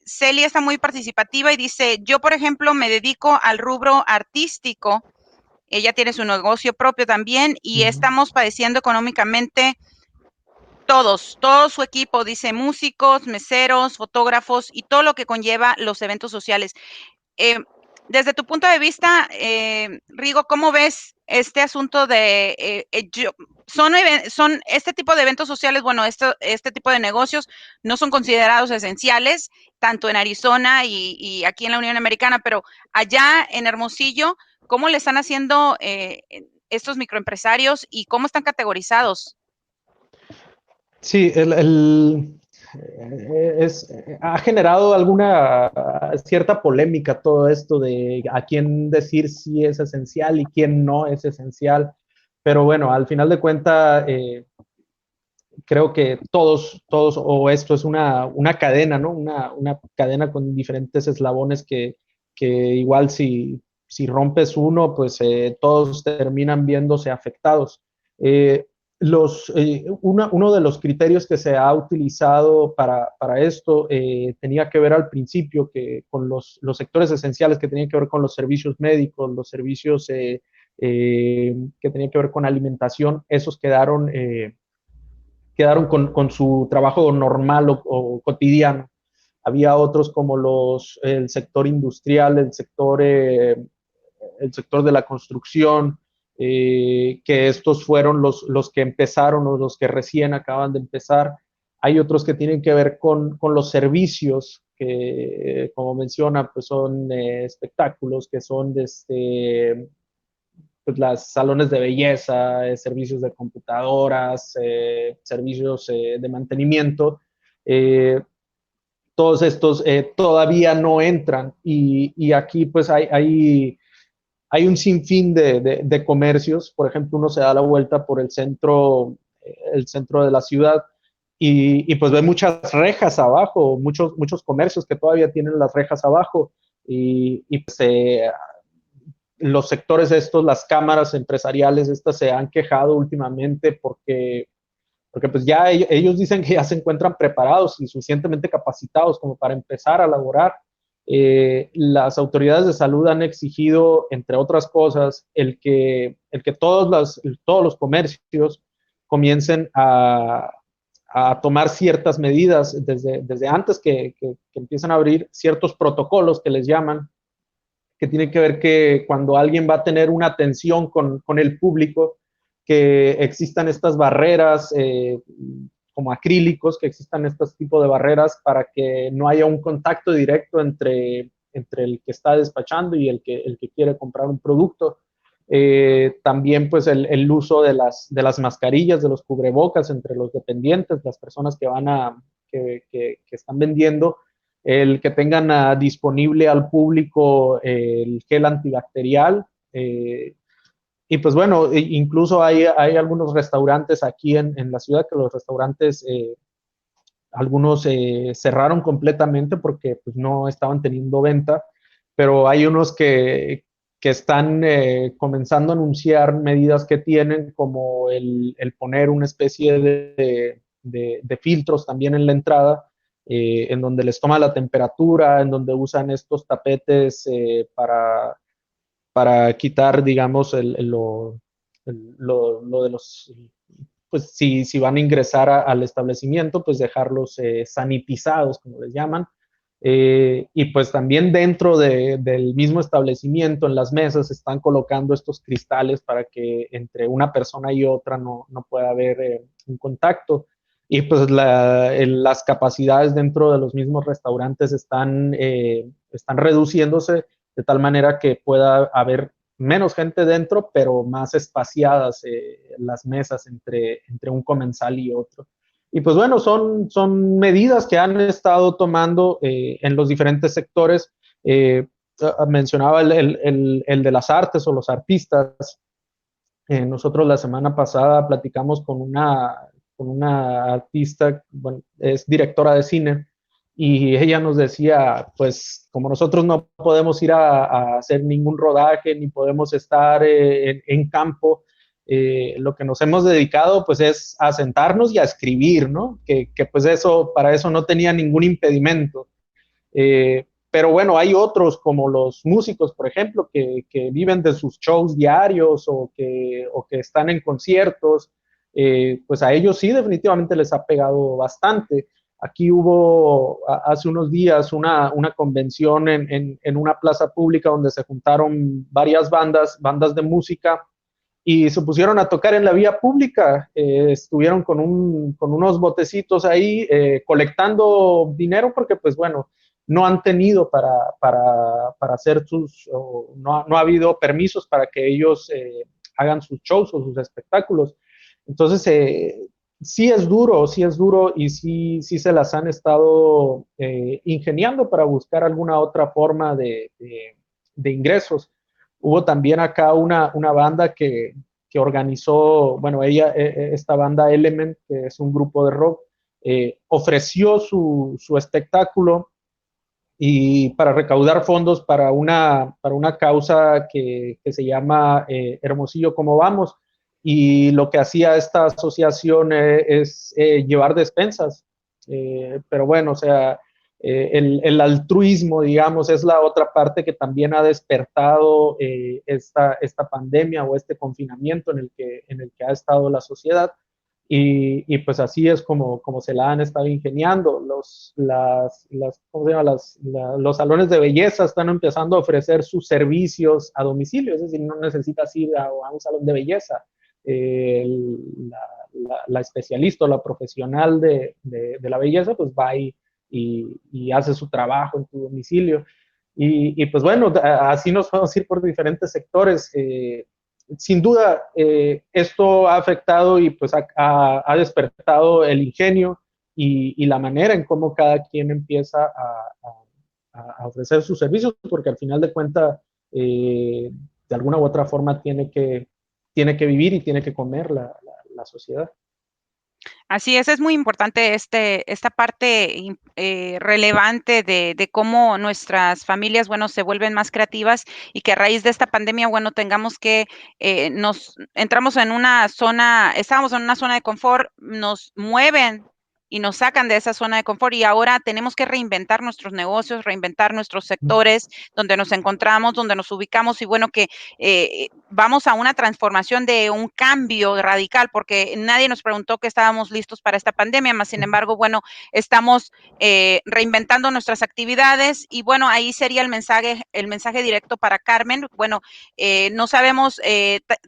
Celia está muy participativa y dice, yo, por ejemplo, me dedico al rubro artístico. Ella tiene su negocio propio también y estamos padeciendo económicamente todo su equipo, dice músicos, meseros, fotógrafos y todo lo que conlleva los eventos sociales. Eh, desde tu punto de vista, Rigo, ¿cómo ves este asunto de son este tipo de eventos sociales, bueno, este tipo de negocios no son considerados esenciales, tanto en Arizona y aquí en la Unión Americana, pero allá en Hermosillo, ¿cómo le están haciendo estos microempresarios y cómo están categorizados?
Sí, ha generado alguna cierta polémica todo esto de a quién decir si es esencial y quién no es esencial. Pero bueno, al final de cuentas, creo que o esto es una cadena, ¿no? Una cadena con diferentes eslabones que igual si rompes uno, pues todos terminan viéndose afectados. Eh, uno de los criterios que se ha utilizado para esto tenía que ver al principio con los sectores esenciales que tenían que ver con los servicios médicos, los servicios que tenían que ver con alimentación, esos quedaron con su trabajo normal o cotidiano. Había otros como el sector industrial, el sector de la construcción, que estos fueron los que empezaron o los que recién acaban de empezar. Hay otros que tienen que ver con los servicios, que como menciona, pues son espectáculos, que son pues, las salones de belleza, servicios de computadoras, servicios de mantenimiento. Eh, Todos estos todavía no entran y aquí pues hay un sinfín de comercios. Por ejemplo, uno se da la vuelta por el centro de la ciudad y pues ve muchas rejas abajo, muchos comercios que todavía tienen las rejas abajo y pues, los sectores estos, las cámaras empresariales estas se han quejado últimamente porque pues ya ellos dicen que ya se encuentran preparados y suficientemente capacitados como para empezar a laborar. Las autoridades de salud han exigido, entre otras cosas, el que todos los comercios comiencen a tomar ciertas medidas desde antes que empiezan a abrir ciertos protocolos que les llaman, que tiene que ver que cuando alguien va a tener una atención con el público, que existan estas barreras como acrílicos, que existan estos tipos de barreras para que no haya un contacto directo entre el que está despachando y el que quiere comprar un producto. También pues el uso de las mascarillas, de los cubrebocas entre los dependientes, las personas que están vendiendo, el que tengan disponible al público el gel antibacterial. y pues bueno, incluso hay algunos restaurantes aquí en la ciudad que los restaurantes, algunos cerraron completamente porque pues, no estaban teniendo venta, pero hay unos que están comenzando a anunciar medidas que tienen, como el poner una especie de filtros también en la entrada, en donde les toma la temperatura, en donde usan estos tapetes para quitar, digamos, lo de los, pues si van a ingresar al establecimiento, pues dejarlos sanitizados, como les llaman. Y pues también dentro del mismo establecimiento, en las mesas, están colocando estos cristales para que entre una persona y otra no pueda haber un contacto. Y pues las capacidades dentro de los mismos restaurantes están reduciéndose de tal manera que pueda haber menos gente dentro, pero más espaciadas las mesas entre un comensal y otro. Y pues bueno, son medidas que han estado tomando en los diferentes sectores. Mencionaba el de las artes o los artistas. Nosotros la semana pasada platicamos con una artista, bueno, es directora de cine, y ella nos decía, pues como nosotros no podemos ir a hacer ningún rodaje, ni podemos estar en campo, lo que nos hemos dedicado pues es a sentarnos y a escribir, ¿no? Que pues eso, para eso no tenía ningún impedimento. Pero bueno, hay otros como los músicos, por ejemplo, que viven de sus shows diarios o que están en conciertos, pues a ellos sí definitivamente les ha pegado bastante. Aquí hubo hace unos días una convención en una plaza pública donde se juntaron varias bandas de música y se pusieron a tocar en la vía pública. Estuvieron con unos botecitos ahí colectando dinero porque pues bueno, no han tenido para hacer no ha habido permisos para que ellos hagan sus shows o sus espectáculos. Entonces, sí es duro y sí se las han estado ingeniando para buscar alguna otra forma de ingresos. Hubo también acá una banda que organizó, bueno, esta banda Element, que es un grupo de rock, ofreció su espectáculo y para recaudar fondos para una causa que se llama Hermosillo Cómo Vamos. Y lo que hacía esta asociación es llevar despensas. Pero bueno, o sea, el altruismo, digamos, es la otra parte que también ha despertado esta pandemia o este confinamiento en el que ha estado la sociedad. Y pues así es como se la han estado ingeniando. ¿Cómo se llama? Los salones de belleza están empezando a ofrecer sus servicios a domicilio, es decir, no necesitas ir a un salón de belleza. Eh, la especialista o la profesional de la belleza pues va y hace su trabajo en tu domicilio. Y pues bueno, así nos vamos a ir por diferentes sectores. Sin duda, esto ha afectado y pues ha despertado el ingenio y la manera en cómo cada quien empieza a ofrecer sus servicios, porque al final de cuentas, de alguna u otra forma, tiene que vivir y tiene que comer la sociedad.
Así es muy importante esta parte relevante de cómo nuestras familias, bueno, se vuelven más creativas y que a raíz de esta pandemia, bueno, tengamos que estábamos en una zona de confort, nos mueven y nos sacan de esa zona de confort y ahora tenemos que reinventar nuestros negocios, reinventar nuestros sectores donde nos encontramos, donde nos ubicamos y bueno, que vamos a una transformación de un cambio radical porque nadie nos preguntó que estábamos listos para esta pandemia, más sin embargo, bueno, estamos reinventando nuestras actividades y bueno, ahí sería el mensaje directo para Carmen. Bueno, no sabemos,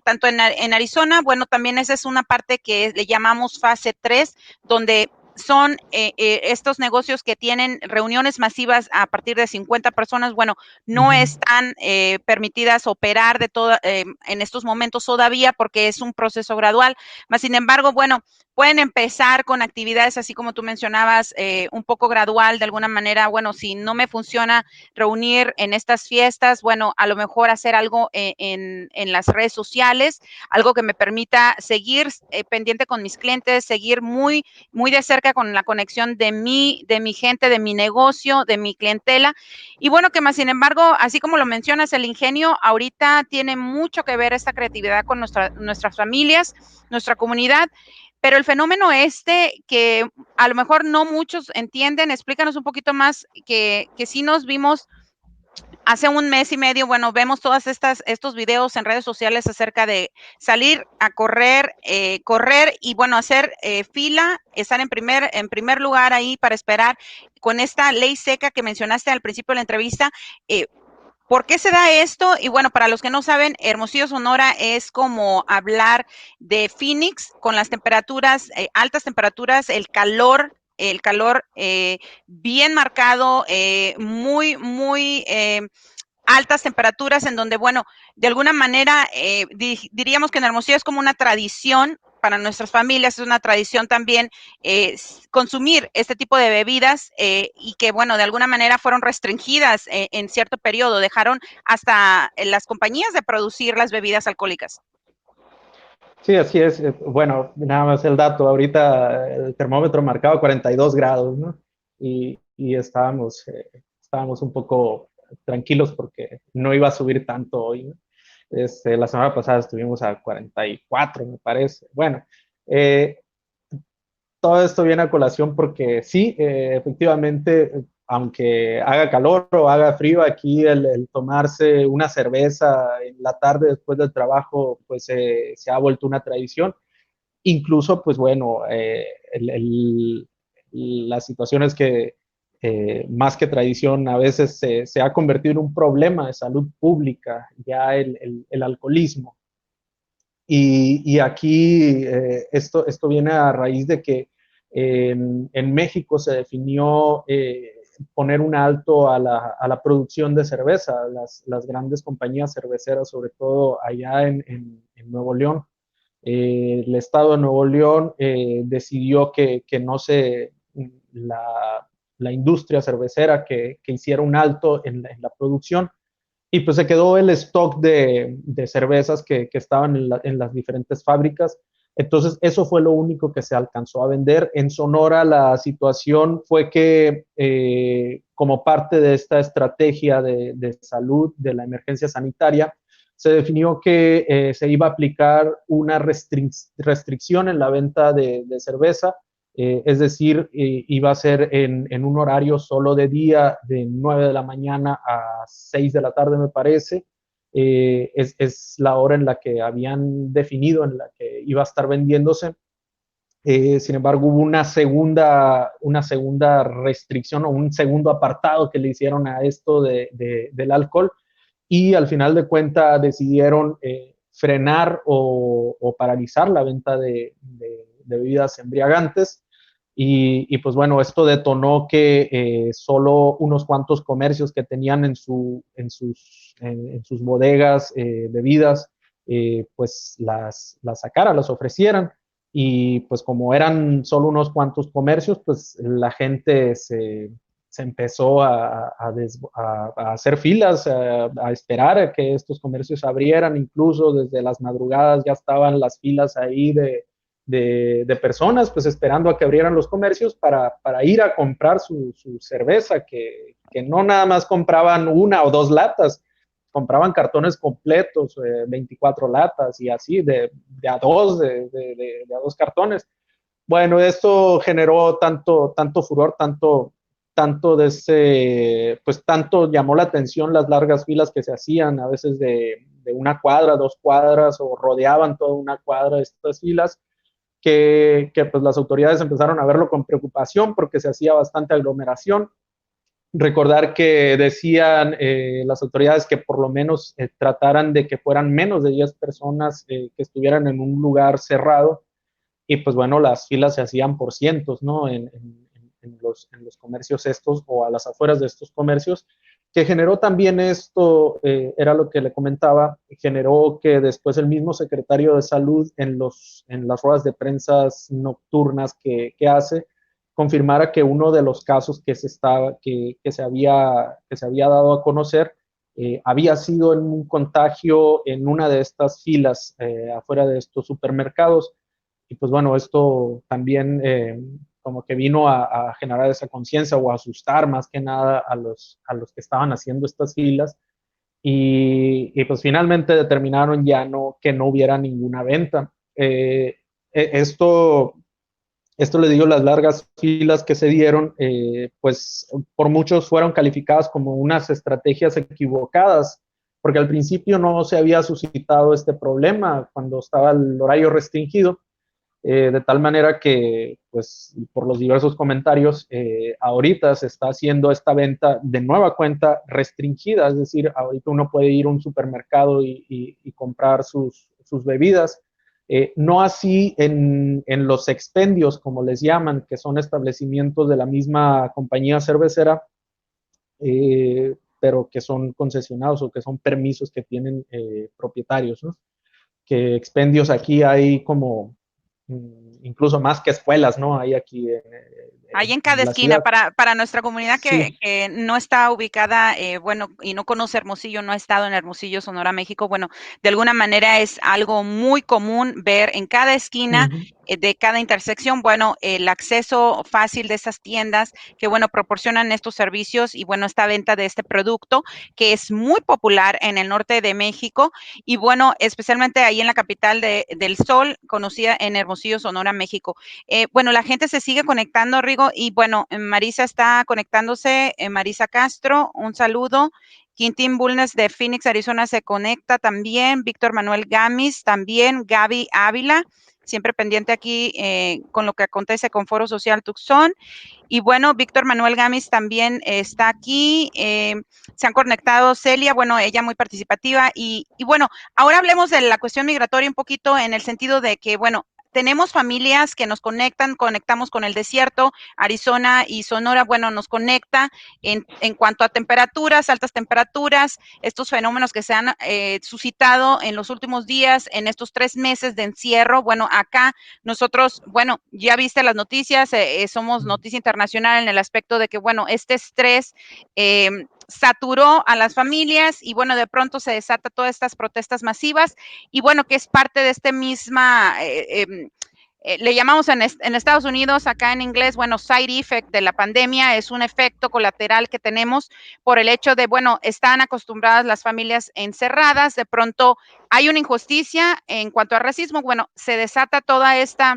tanto en Arizona, bueno, también esa es una parte que le llamamos fase 3, donde son estos negocios que tienen reuniones masivas a partir de 50 personas, bueno, no están permitidas operar en estos momentos todavía porque es un proceso gradual. Mas, sin embargo, bueno, pueden empezar con actividades así como tú mencionabas, un poco gradual, de alguna manera, bueno, si no me funciona reunir en estas fiestas, bueno, a lo mejor hacer algo en las redes sociales, algo que me permita seguir pendiente con mis clientes, seguir muy, muy de cerca con la conexión de mi gente, de mi negocio, de mi clientela. Y bueno, que más sin embargo, así como lo mencionas, el ingenio ahorita tiene mucho que ver esta creatividad con nuestras familias, nuestra comunidad. Pero el fenómeno que a lo mejor no muchos entienden, explícanos un poquito más, que sí nos vimos hace un mes y medio, bueno, vemos estos videos en redes sociales acerca de salir a correr y bueno, hacer fila, estar en primer lugar ahí para esperar con esta ley seca que mencionaste al principio de la entrevista. ¿Por qué se da esto? Y bueno, para los que no saben, Hermosillo, Sonora es como hablar de Phoenix con las temperaturas, altas temperaturas, el calor bien marcado, muy, muy altas temperaturas en donde, bueno, de alguna manera diríamos que en Hermosillo es como una tradición para nuestras familias, es una tradición también consumir este tipo de bebidas y que, bueno, de alguna manera fueron restringidas en cierto periodo, dejaron hasta las compañías de producir las bebidas alcohólicas.
Sí, así es. Bueno, nada más el dato. Ahorita el termómetro marcaba 42 grados, ¿no? Y estábamos un poco tranquilos porque no iba a subir tanto hoy, ¿no? La semana pasada estuvimos a 44, me parece. Bueno, eh, todo esto viene a colación porque sí, efectivamente, aunque haga calor o haga frío, aquí el tomarse una cerveza en la tarde después del trabajo, pues se ha vuelto una tradición. Incluso, pues bueno, la situación es que más que tradición, a veces se ha convertido en un problema de salud pública, ya el alcoholismo. Y aquí esto viene a raíz de que en México se definió poner un alto a la producción de cerveza, las grandes compañías cerveceras, sobre todo allá en Nuevo León. El Estado de Nuevo León decidió que no se, la industria cervecera que hiciera un alto en la producción y pues se quedó el stock de cervezas que estaban en las diferentes fábricas. Entonces, eso fue lo único que se alcanzó a vender. En Sonora, la situación fue que, como parte de esta estrategia de salud, de la emergencia sanitaria, se definió que se iba a aplicar una restricción en la venta de cerveza, es decir, iba a ser en un horario solo de día, de 9 de la mañana a 6 de la tarde, me parece. Es la hora en la que habían definido, en la que iba a estar vendiéndose. Sin embargo, hubo una segunda restricción o un segundo apartado que le hicieron a esto del alcohol y al final de cuentas decidieron frenar o paralizar la venta de bebidas embriagantes. Pues bueno, esto detonó que solo unos cuantos comercios que tenían en sus bodegas bebidas, pues las sacaran, las ofrecieran. Y pues como eran solo unos cuantos comercios, pues la gente se empezó a hacer filas, a esperar a que estos comercios abrieran, incluso desde las madrugadas ya estaban las filas ahí de personas, pues esperando a que abrieran los comercios para ir a comprar su cerveza, que no nada más compraban una o dos latas, compraban cartones completos, 24 latas y así, de a dos, de a dos cartones. Bueno, esto generó tanto furor, tanto de ese, pues tanto llamó la atención las largas filas que se hacían, a veces de una cuadra, 2 cuadras, o rodeaban toda una cuadra de estas filas, que pues las autoridades empezaron a verlo con preocupación porque se hacía bastante aglomeración. Recordar que decían las autoridades que por lo menos trataran de que fueran menos de 10 personas que estuvieran en un lugar cerrado y pues bueno, las filas se hacían por cientos, ¿no? En los comercios estos o a las afueras de estos comercios, que generó también esto, era lo que le comentaba, generó que después el mismo secretario de Salud en las ruedas de prensa nocturnas que hace, confirmara que uno de los casos que se había dado a conocer había sido en un contagio en una de estas filas afuera de estos supermercados. Y pues bueno, esto también como que vino a generar esa conciencia o a asustar más que nada a los que estaban haciendo estas filas. Pues finalmente determinaron ya que no hubiera ninguna venta. Esto le digo, las largas filas que se dieron, pues por muchos fueron calificadas como unas estrategias equivocadas, porque al principio no se había suscitado este problema cuando estaba el horario restringido, de tal manera que, pues, por los diversos comentarios, ahorita se está haciendo esta venta de nueva cuenta restringida, es decir, ahorita uno puede ir a un supermercado y comprar sus bebidas. No así en los expendios, como les llaman, que son establecimientos de la misma compañía cervecera, pero que son concesionados o que son permisos que tienen propietarios, ¿no? Que expendios aquí hay como incluso más que escuelas, ¿no? Hay aquí
Hay en cada
en la
esquina,
ciudad.
para nuestra comunidad
Sí.
que no está ubicada, bueno, y no conoce Hermosillo, no ha estado en Hermosillo, Sonora, México, bueno, de alguna manera es algo muy común ver en cada esquina
Ujú.
de cada intersección, bueno, el acceso fácil de estas tiendas que, bueno, proporcionan estos servicios y, bueno, esta venta de este producto que es muy popular en el norte de México y, bueno, especialmente ahí en la capital del Sol, conocida en Hermosillo, Sonora, México. Bueno, la gente se sigue conectando, Rigo, y bueno, Marisa está conectándose, Marisa Castro, un saludo. Quintín Bulnes de Phoenix, Arizona se conecta también, Víctor Manuel Gamis también, Gaby Ávila, siempre pendiente aquí con lo que acontece con Foro Social Tucson. Y bueno, Víctor Manuel Gamis también está aquí, se han conectado Celia, bueno, ella muy participativa. Y bueno, ahora hablemos de la cuestión migratoria un poquito en el sentido de que, bueno, tenemos familias que nos conectamos con el desierto, Arizona y Sonora, bueno, nos conecta en cuanto a temperaturas, altas temperaturas, estos fenómenos que se han suscitado en los últimos días, en estos 3 meses de encierro. Bueno, acá nosotros, bueno, ya viste las noticias, somos noticia internacional en el aspecto de que, bueno, este estrés saturó a las familias y, bueno, de pronto se desata todas estas protestas masivas y, bueno, que es parte de este misma le llamamos en Estados Unidos, acá en inglés, bueno, side effect de la pandemia, es un efecto colateral que tenemos por el hecho de, bueno, están acostumbradas las familias encerradas, de pronto hay una injusticia en cuanto al racismo, bueno, se desata toda esta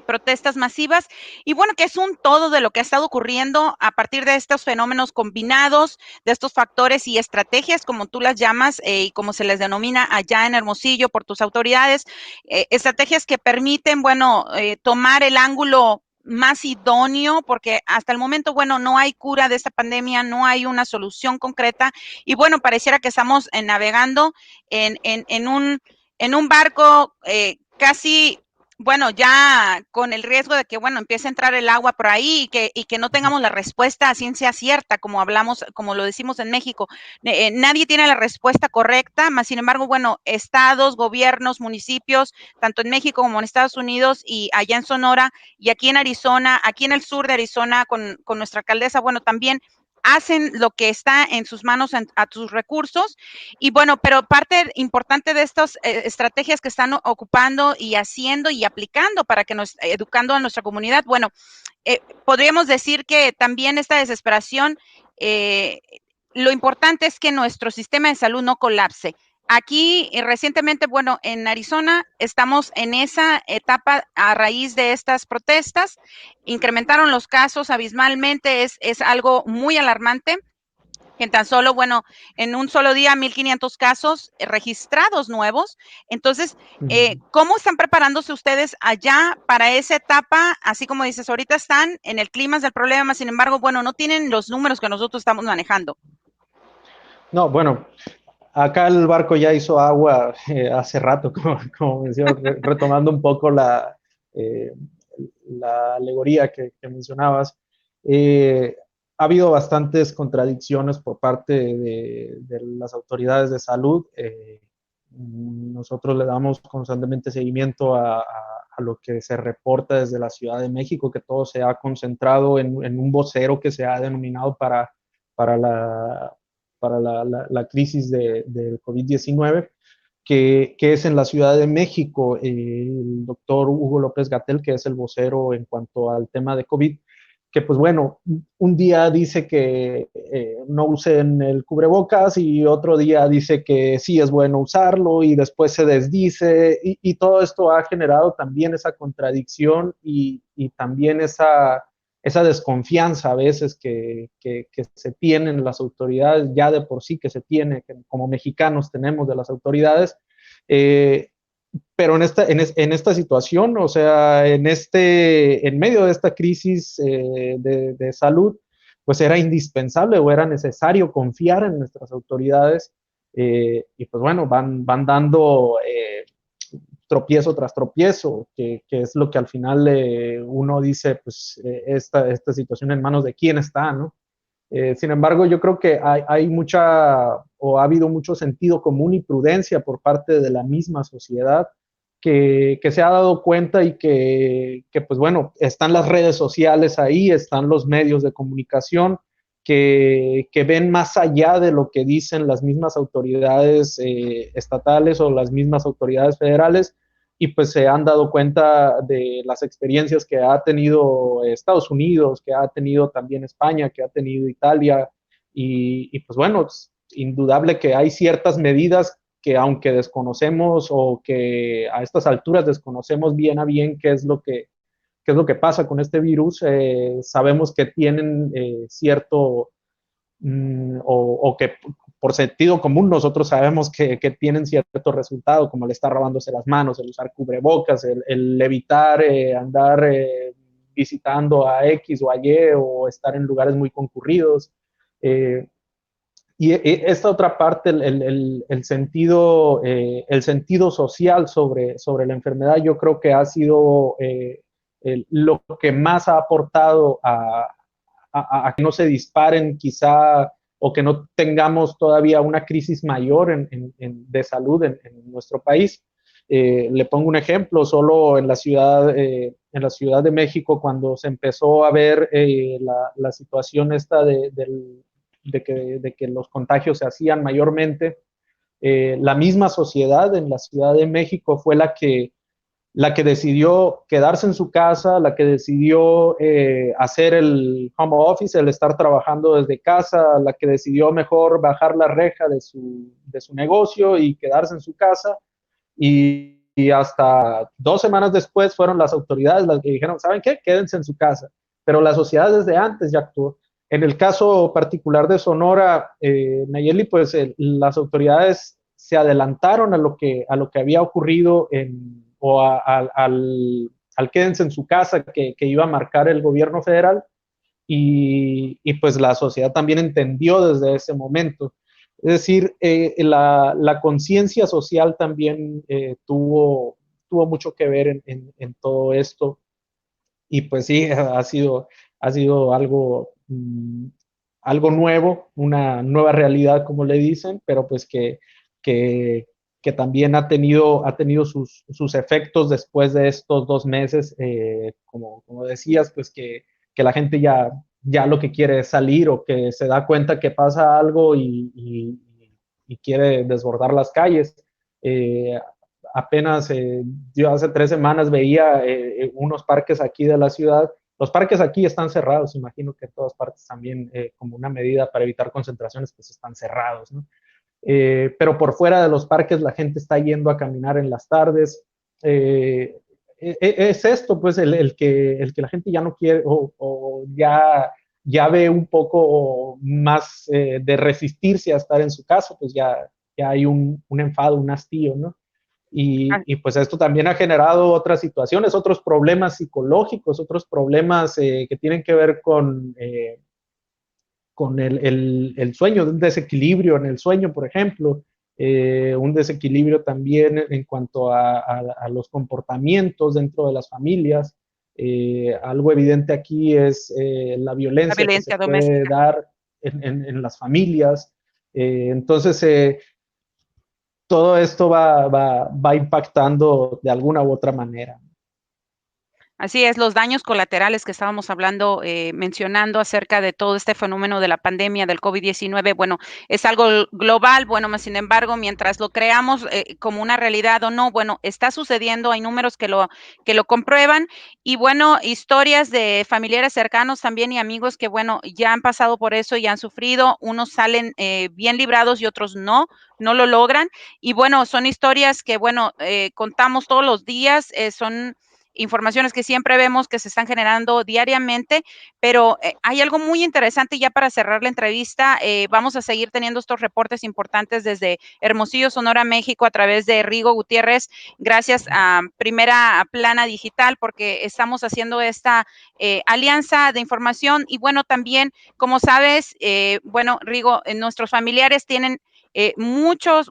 protestas masivas y bueno, que es un todo de lo que ha estado ocurriendo a partir de estos fenómenos combinados, de estos factores y estrategias, como tú las llamas y como se les denomina allá en Hermosillo por tus autoridades, estrategias que permiten, bueno, tomar el ángulo más idóneo, porque hasta el momento, bueno, no hay cura de esta pandemia, no hay una solución concreta y bueno, pareciera que estamos navegando en un barco casi bueno, ya con el riesgo de que, bueno, empiece a entrar el agua por ahí y que no tengamos la respuesta a ciencia cierta, como hablamos, como lo decimos en México. Nadie tiene la respuesta correcta, más sin embargo, bueno, estados, gobiernos, municipios, tanto en México como en Estados Unidos y allá en Sonora y aquí en Arizona, aquí en el sur de Arizona con nuestra alcaldesa, bueno, también hacen lo que está en sus manos a sus recursos y bueno, pero parte importante de estas estrategias que están ocupando y haciendo y aplicando para que nos educando a nuestra comunidad, bueno, podríamos decir que también esta desesperación, lo importante es que nuestro sistema de salud no colapse. Aquí recientemente, bueno, en Arizona estamos en esa etapa a raíz de estas protestas, incrementaron los casos abismalmente, es algo muy alarmante que en tan solo, bueno, en un solo día 1,500 casos registrados nuevos. Entonces, ¿cómo están preparándose ustedes allá para esa etapa? Así como dices, ahorita están en el clima del problema, sin embargo, bueno, no tienen los números que nosotros estamos manejando.
No, bueno, acá el barco ya hizo agua hace rato, como mencionó, retomando un poco eh, la alegoría que mencionabas. Eh, ha habido bastantes contradicciones por parte de las autoridades de salud. Nosotros le damos constantemente seguimiento a lo que se reporta desde la Ciudad de México, que todo se ha concentrado en un vocero que se ha denominado para la, para la crisis del COVID-19, que es en la Ciudad de México. El doctor Hugo López Gatell, que es el vocero en cuanto al tema de COVID, que pues bueno, un día dice que no usen el cubrebocas y otro día dice que sí es bueno usarlo y después se desdice, y todo esto ha generado también esa contradicción y también esa desconfianza a veces que se tienen las autoridades, ya de por sí que se tiene, que como mexicanos tenemos de las autoridades. eh, pero en esta situación, o sea, en medio de esta crisis de salud, pues era indispensable o era necesario confiar en nuestras autoridades, y pues bueno, van dando tropiezo tras tropiezo, que es lo que al final uno dice, pues esta situación en manos de quién está, ¿no? Sin embargo, yo creo que hay mucha, o ha habido mucho sentido común y prudencia por parte de la misma sociedad que se ha dado cuenta y que, pues bueno, están las redes sociales ahí, están los medios de comunicación que ven más allá de lo que dicen las mismas autoridades estatales o las mismas autoridades federales, y pues se han dado cuenta de las experiencias que ha tenido Estados Unidos, que ha tenido también España, que ha tenido Italia, y pues bueno, es indudable que hay ciertas medidas que aunque desconocemos o que a estas alturas desconocemos bien a bien qué es lo que pasa con este virus, sabemos que tienen cierto, o que por sentido común nosotros sabemos que tienen cierto resultado, como el estar lavándose las manos, el usar cubrebocas, el evitar andar visitando a X o a Y o estar en lugares muy concurridos. Eh, y esta otra parte, el sentido social sobre la enfermedad, yo creo que ha sido lo que más ha aportado a que no se disparen quizá, o que no tengamos todavía una crisis mayor de salud en nuestro país. Le pongo un ejemplo, solo en la Ciudad de México, cuando se empezó a ver la situación esta de que los contagios se hacían mayormente, la misma sociedad en la Ciudad de México fue la que decidió quedarse en su casa, la que decidió hacer el home office, el estar trabajando desde casa, la que decidió mejor bajar la reja de su negocio y quedarse en su casa. Y hasta 2 semanas después fueron las autoridades las que dijeron, ¿saben qué? Quédense en su casa. Pero la sociedad desde antes ya actuó. En el caso particular de Sonora, Nayeli, pues las autoridades se adelantaron a lo que había ocurrido al quédense en su casa que iba a marcar el gobierno federal, y pues la sociedad también entendió desde ese momento. Es decir, la conciencia social también tuvo mucho que ver en todo esto, y pues sí, ha sido algo nuevo, una nueva realidad, como le dicen, pero pues que, que también ha tenido sus efectos después de estos 2 meses, como decías, pues que la gente ya lo que quiere es salir, o que se da cuenta que pasa algo y quiere desbordar las calles. Eh, Apenas yo hace 3 semanas veía unos parques aquí de la ciudad. Los parques aquí están cerrados, imagino que en todas partes también, como una medida para evitar concentraciones, pues están cerrados, ¿no? Pero por fuera de los parques la gente está yendo a caminar en las tardes. Es esto, pues, el que la gente ya no quiere, o ya ve un poco más de resistirse a estar en su casa, pues ya hay un enfado, un hastío, ¿no? Y pues esto también ha generado otras situaciones, otros problemas psicológicos, otros problemas que tienen que ver con el sueño, un desequilibrio en el sueño, por ejemplo, un desequilibrio también en cuanto a los comportamientos dentro de las familias. Algo evidente aquí es la
La
violencia que se
violencia
puede
doméstica.
dar en las familias. Entonces, todo esto va impactando de alguna u otra manera.
Así es, los daños colaterales que estábamos hablando, mencionando acerca de todo este fenómeno de la pandemia del COVID-19, bueno, es algo global, bueno, más sin embargo, mientras lo creamos como una realidad o no, bueno, está sucediendo, hay números que lo comprueban y bueno, historias de familiares cercanos también y amigos que, bueno, ya han pasado por eso y han sufrido, unos salen bien librados y otros no, no lo logran. Y bueno, son historias que, bueno, contamos todos los días, son informaciones que siempre vemos que se están generando diariamente, pero hay algo muy interesante ya para cerrar la entrevista. Vamos a seguir teniendo estos reportes importantes desde Hermosillo, Sonora, México, a través de Rigo Gutiérrez, gracias a Primera Plana Digital, porque estamos haciendo esta alianza de información. Y bueno, también, como sabes, bueno, Rigo, nuestros familiares tienen muchos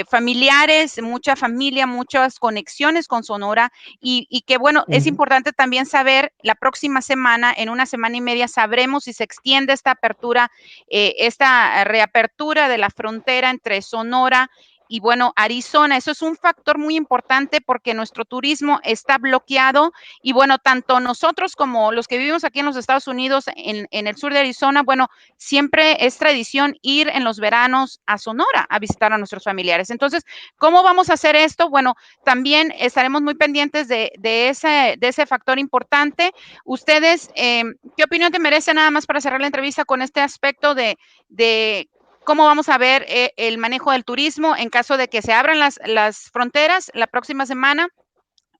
familiares, mucha familia, muchas conexiones con Sonora y que bueno, es importante también saber la próxima semana, en una semana y media, sabremos si se extiende esta apertura, esta reapertura de la frontera entre Sonora y bueno, Arizona. Eso es un factor muy importante porque nuestro turismo está bloqueado y bueno, tanto nosotros como los que vivimos aquí en los Estados Unidos, en el sur de Arizona, bueno, siempre es tradición ir en los veranos a Sonora a visitar a nuestros familiares. Entonces, ¿cómo vamos a hacer esto? Bueno, también estaremos muy pendientes de ese factor importante. Ustedes, ¿qué opinión te merece nada más para cerrar la entrevista con este aspecto de cómo vamos a ver el manejo del turismo en caso de que se abran las fronteras la próxima semana?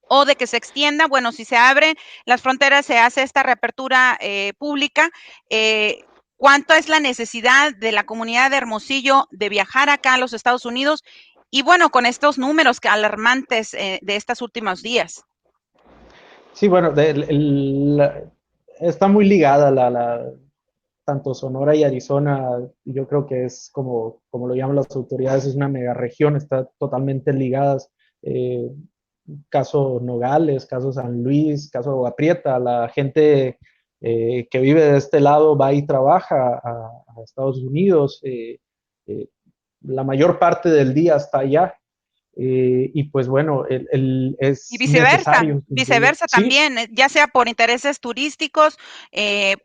O de que se extienda, bueno, si se abren las fronteras, se hace esta reapertura pública, ¿cuánto es la necesidad de la comunidad de Hermosillo de viajar acá a los Estados Unidos? Y bueno, con estos números alarmantes de estos últimos días.
Sí, bueno, está muy ligada tanto Sonora y Arizona. Yo creo que es como lo llaman las autoridades, es una mega región, está totalmente ligadas. Eh, Caso Nogales, caso San Luis, caso Agua Prieta, la gente que vive de este lado va y trabaja a Estados Unidos. Eh, la mayor parte del día está allá. Y pues bueno,
Y
es
viceversa,
necesario, sin duda.
viceversa
Sí.
también, ya sea por intereses turísticos,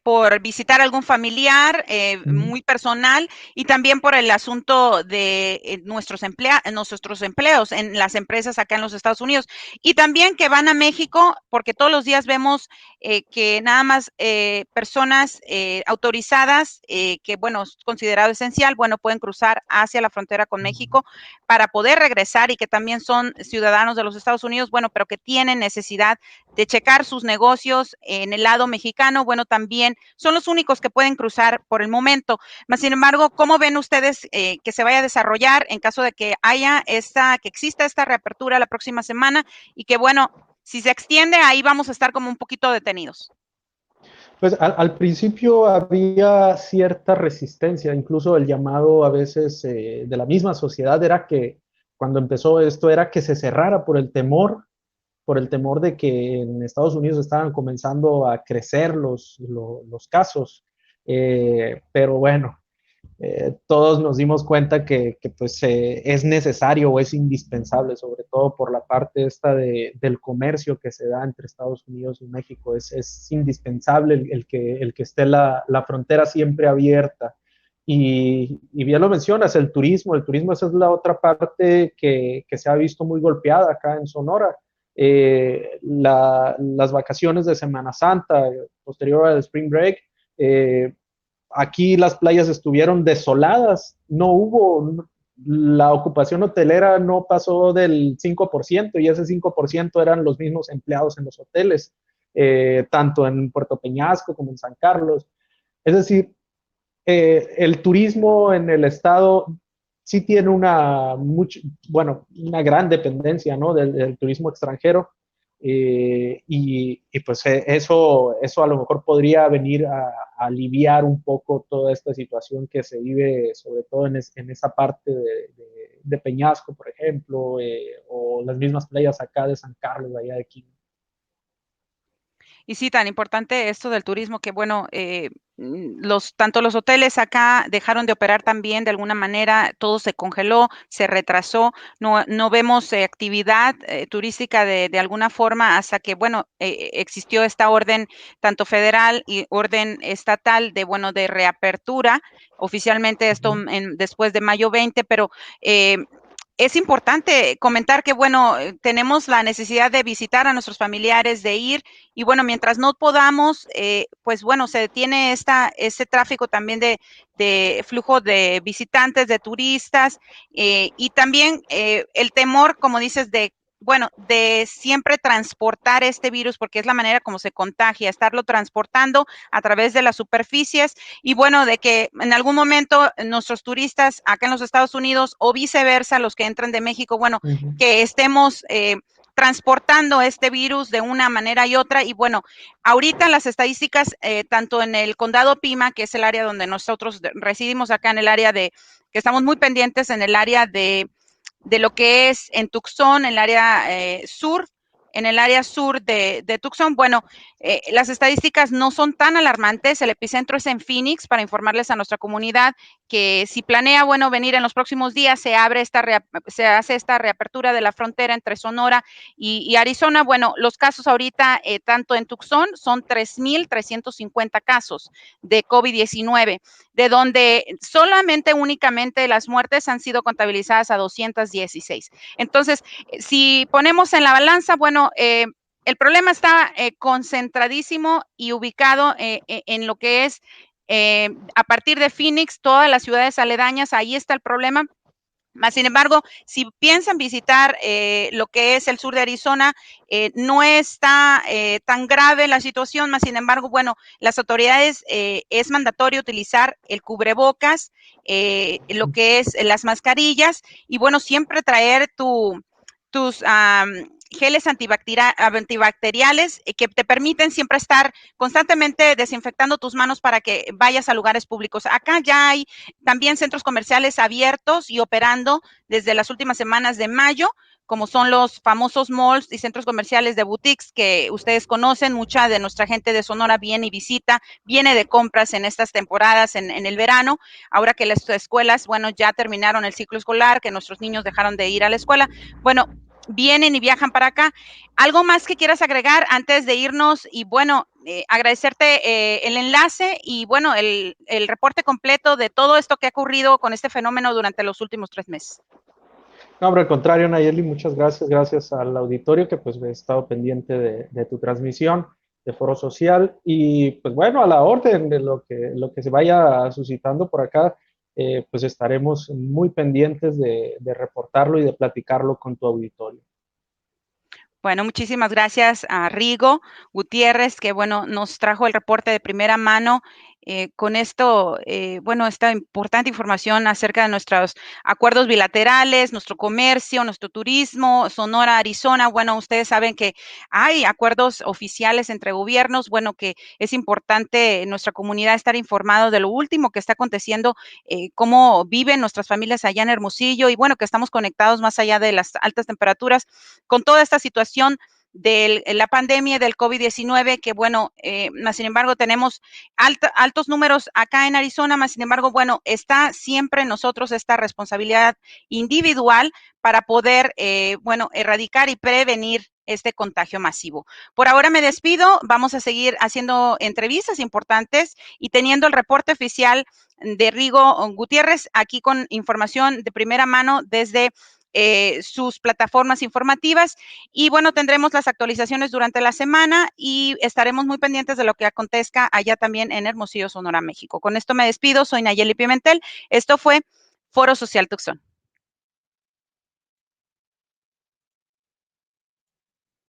por visitar algún familiar muy personal y también por el asunto de nuestros empleos en las empresas acá en los Estados Unidos. Y también que van a México, porque todos los días vemos que nada más personas autorizadas, que bueno, es considerado esencial, bueno, pueden cruzar hacia la frontera con México para poder regresar y que también son ciudadanos de los Estados Unidos, bueno, pero que tienen necesidad de checar sus negocios en el lado mexicano, bueno, también son los únicos que pueden cruzar por el momento. Mas, sin embargo, ¿cómo ven ustedes que se vaya a desarrollar en caso de que que exista esta reapertura la próxima semana y que, bueno, si se extiende, ahí vamos a estar como un poquito detenidos?
Pues al principio había cierta resistencia, incluso el llamado a veces de la misma sociedad era que cuando empezó esto era que se cerrara por el temor de que en Estados Unidos estaban comenzando a crecer los casos. Pero bueno, todos nos dimos cuenta que pues, es necesario o es indispensable, sobre todo por la parte esta del comercio que se da entre Estados Unidos y México. Es indispensable el que esté la frontera siempre abierta. Y bien lo mencionas, el turismo esa es la otra parte que se ha visto muy golpeada acá en Sonora. Las vacaciones de Semana Santa, posterior al Spring Break, aquí las playas estuvieron desoladas, no hubo, la ocupación hotelera no pasó del 5% y ese 5% eran los mismos empleados en los hoteles, tanto en Puerto Peñasco como en San Carlos. Es decir, el turismo en el estado sí tiene una gran dependencia, ¿no? del turismo extranjero. Y pues eso a lo mejor podría venir a aliviar un poco toda esta situación que se vive, sobre todo en esa parte de Peñasco, por ejemplo, o las mismas playas acá de San Carlos, allá de aquí.
Y sí, tan importante esto del turismo que, bueno, tanto los hoteles acá dejaron de operar también de alguna manera, todo se congeló, se retrasó, no vemos actividad turística de alguna forma hasta que, bueno, existió esta orden tanto federal y orden estatal de, bueno, de reapertura, oficialmente esto después de mayo 20, pero eh, es importante comentar que, bueno, tenemos la necesidad de visitar a nuestros familiares, de ir, y bueno, mientras no podamos, pues bueno, se detiene ese tráfico también de flujo de visitantes, de turistas, y también el temor, como dices, de, bueno, de siempre transportar este virus, porque es la manera como se contagia, estarlo transportando a través de las superficies, y bueno, de que en algún momento nuestros turistas acá en los Estados Unidos o viceversa, los que entran de México, bueno, que estemos transportando este virus de una manera y otra. Y bueno, ahorita las estadísticas, tanto en el condado Pima, que es el área donde nosotros residimos acá en el área que estamos muy pendientes en el área de lo que es en Tucson, en el área sur, en el área sur de Tucson. Bueno, las estadísticas no son tan alarmantes. El epicentro es en Phoenix, para informarles a nuestra comunidad que si planea, bueno, venir en los próximos días, se hace esta reapertura de la frontera entre Sonora y Arizona. Bueno, los casos ahorita, tanto en Tucson, son 3,350 casos de COVID-19, de donde solamente únicamente las muertes han sido contabilizadas a 216. Entonces, si ponemos en la balanza, bueno, el problema está concentradísimo y ubicado en lo que es a partir de Phoenix, todas las ciudades aledañas, ahí está el problema. Más sin embargo, si piensan visitar lo que es el sur de Arizona, no está tan grave la situación. Más sin embargo, bueno, las autoridades es mandatorio utilizar el cubrebocas, lo que es las mascarillas, y bueno, siempre traer tus geles antibacteriales que te permiten siempre estar constantemente desinfectando tus manos para que vayas a lugares públicos. Acá ya hay también centros comerciales abiertos y operando desde las últimas semanas de mayo, como son los famosos malls y centros comerciales de boutiques que ustedes conocen. Mucha de nuestra gente de Sonora viene y visita, viene de compras en estas temporadas, en el verano, ahora que las escuelas, bueno, ya terminaron el ciclo escolar, que nuestros niños dejaron de ir a la escuela. Bueno, vienen y viajan para acá. ¿Algo más que quieras agregar antes de irnos? Y bueno, agradecerte el enlace y bueno, el reporte completo de todo esto que ha ocurrido con este fenómeno durante los últimos 3 meses.
No, hombre, al contrario, Nayeli, muchas gracias. Gracias al auditorio que pues he estado pendiente de tu transmisión de Foro Social y pues bueno, a la orden de lo que se vaya suscitando por acá, pues estaremos muy pendientes de reportarlo y de platicarlo con tu auditorio.
Bueno, muchísimas gracias a Rigo Gutiérrez, que bueno, nos trajo el reporte de primera mano con esto, bueno, esta importante información acerca de nuestros acuerdos bilaterales, nuestro comercio, nuestro turismo, Sonora, Arizona. Bueno, ustedes saben que hay acuerdos oficiales entre gobiernos, bueno, que es importante en nuestra comunidad estar informado de lo último que está aconteciendo, cómo viven nuestras familias allá en Hermosillo y bueno, que estamos conectados más allá de las altas temperaturas con toda esta situación de la pandemia del COVID-19, que bueno, más sin embargo tenemos altos números acá en Arizona, más sin embargo, bueno, está siempre en nosotros esta responsabilidad individual para poder, bueno, erradicar y prevenir este contagio masivo. Por ahora me despido, vamos a seguir haciendo entrevistas importantes y teniendo el reporte oficial de Rigo Gutiérrez aquí con información de primera mano desde sus plataformas informativas. Y bueno, tendremos las actualizaciones durante la semana y estaremos muy pendientes de lo que acontezca allá también en Hermosillo, Sonora, México. Con esto me despido. Soy Nayeli Pimentel. Esto fue Foro Social Tucson.